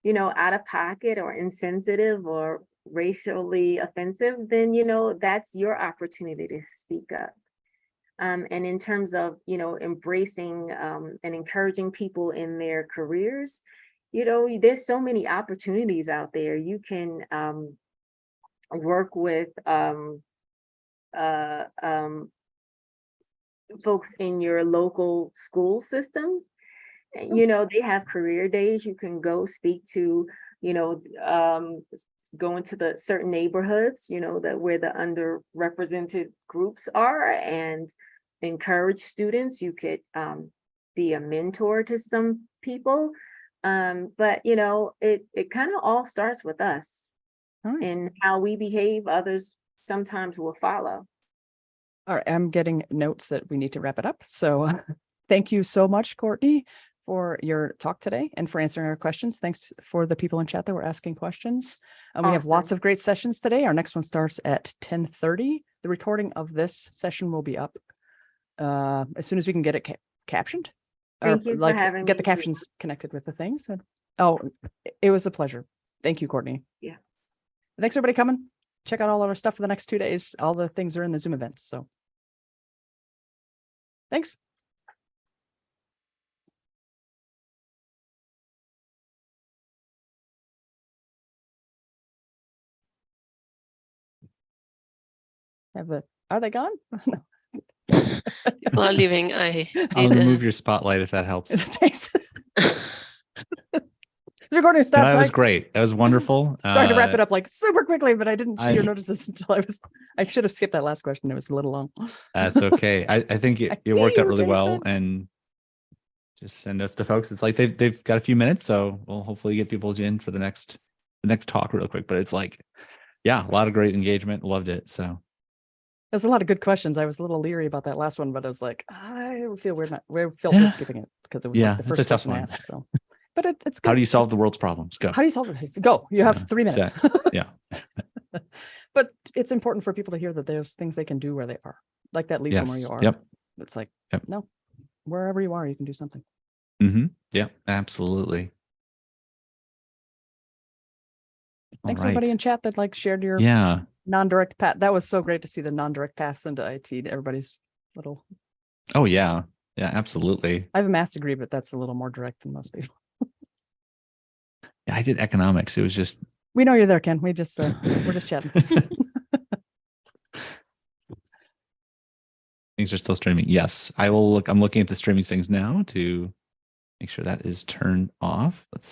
out of pocket or insensitive or racially offensive, then, that's your opportunity to speak up. And in terms of, embracing and encouraging people in their careers, there's so many opportunities out there. You can work with folks in your local school system. They have career days. You can go speak to, go into the certain neighborhoods, that where the underrepresented groups are, and encourage students. You could be a mentor to some people. But it kind of all starts with us. All right. And how we behave, others sometimes will follow. All right, I'm getting notes that we need to wrap it up. So thank you so much, Courtney, for your talk today and for answering our questions. Thanks for the people in chat that were asking questions. We have lots Awesome. of great sessions today. Our next one starts at 10:30. The recording of this session will be up as soon as we can get it captioned. Thank you for having get the me here. captions connected with the things. Oh, it was a pleasure. Thank you, Courtney. Yeah. Thanks everybody coming. Check out all of our stuff for the next 2 days. All the things are in the Zoom events. So thanks. Are they gone? No. People are leaving. I'll remove your spotlight if that helps. Thanks. The recording No, stops. that was great. That was wonderful. Sorry to wrap it up like super quickly, but I didn't see your I- notices until I should have skipped that last question. It was a little long. That's okay. I think I it worked see out you, really well, Jason. and just send us to folks. It's like they've got a few minutes, so we'll hopefully get people in for the next talk real quick. But it's like, yeah, a lot of great engagement. Loved it. So There's a lot of good questions. I was a little leery about that last one, but I was like, I feel weird skipping it because it was Yeah, like the it's a first tough question I one. asked. So, but it's good. how do you solve the world's problems? Go. How do you solve it? Go. You have 3 minutes. Yeah. But it's important for people to hear that there's things they can do where they are, like that leap from where Yes. you are. Yep. It's like, Yep. no, wherever you are, you can do something. Mm-hmm. Yeah. Absolutely. Thanks All everybody right. in chat that shared your Yeah. non-direct path. That was so great to see the non-direct paths into IT. Everybody's little. Oh yeah. Yeah. Absolutely. I have a math degree, but that's a little more direct than most people. Yeah, I did economics. It was just. We know you're there, Ken. We're just chatting. Things are still streaming. Yes, I will look. I'm looking at the streaming things now to make sure that is turned off. Let's see.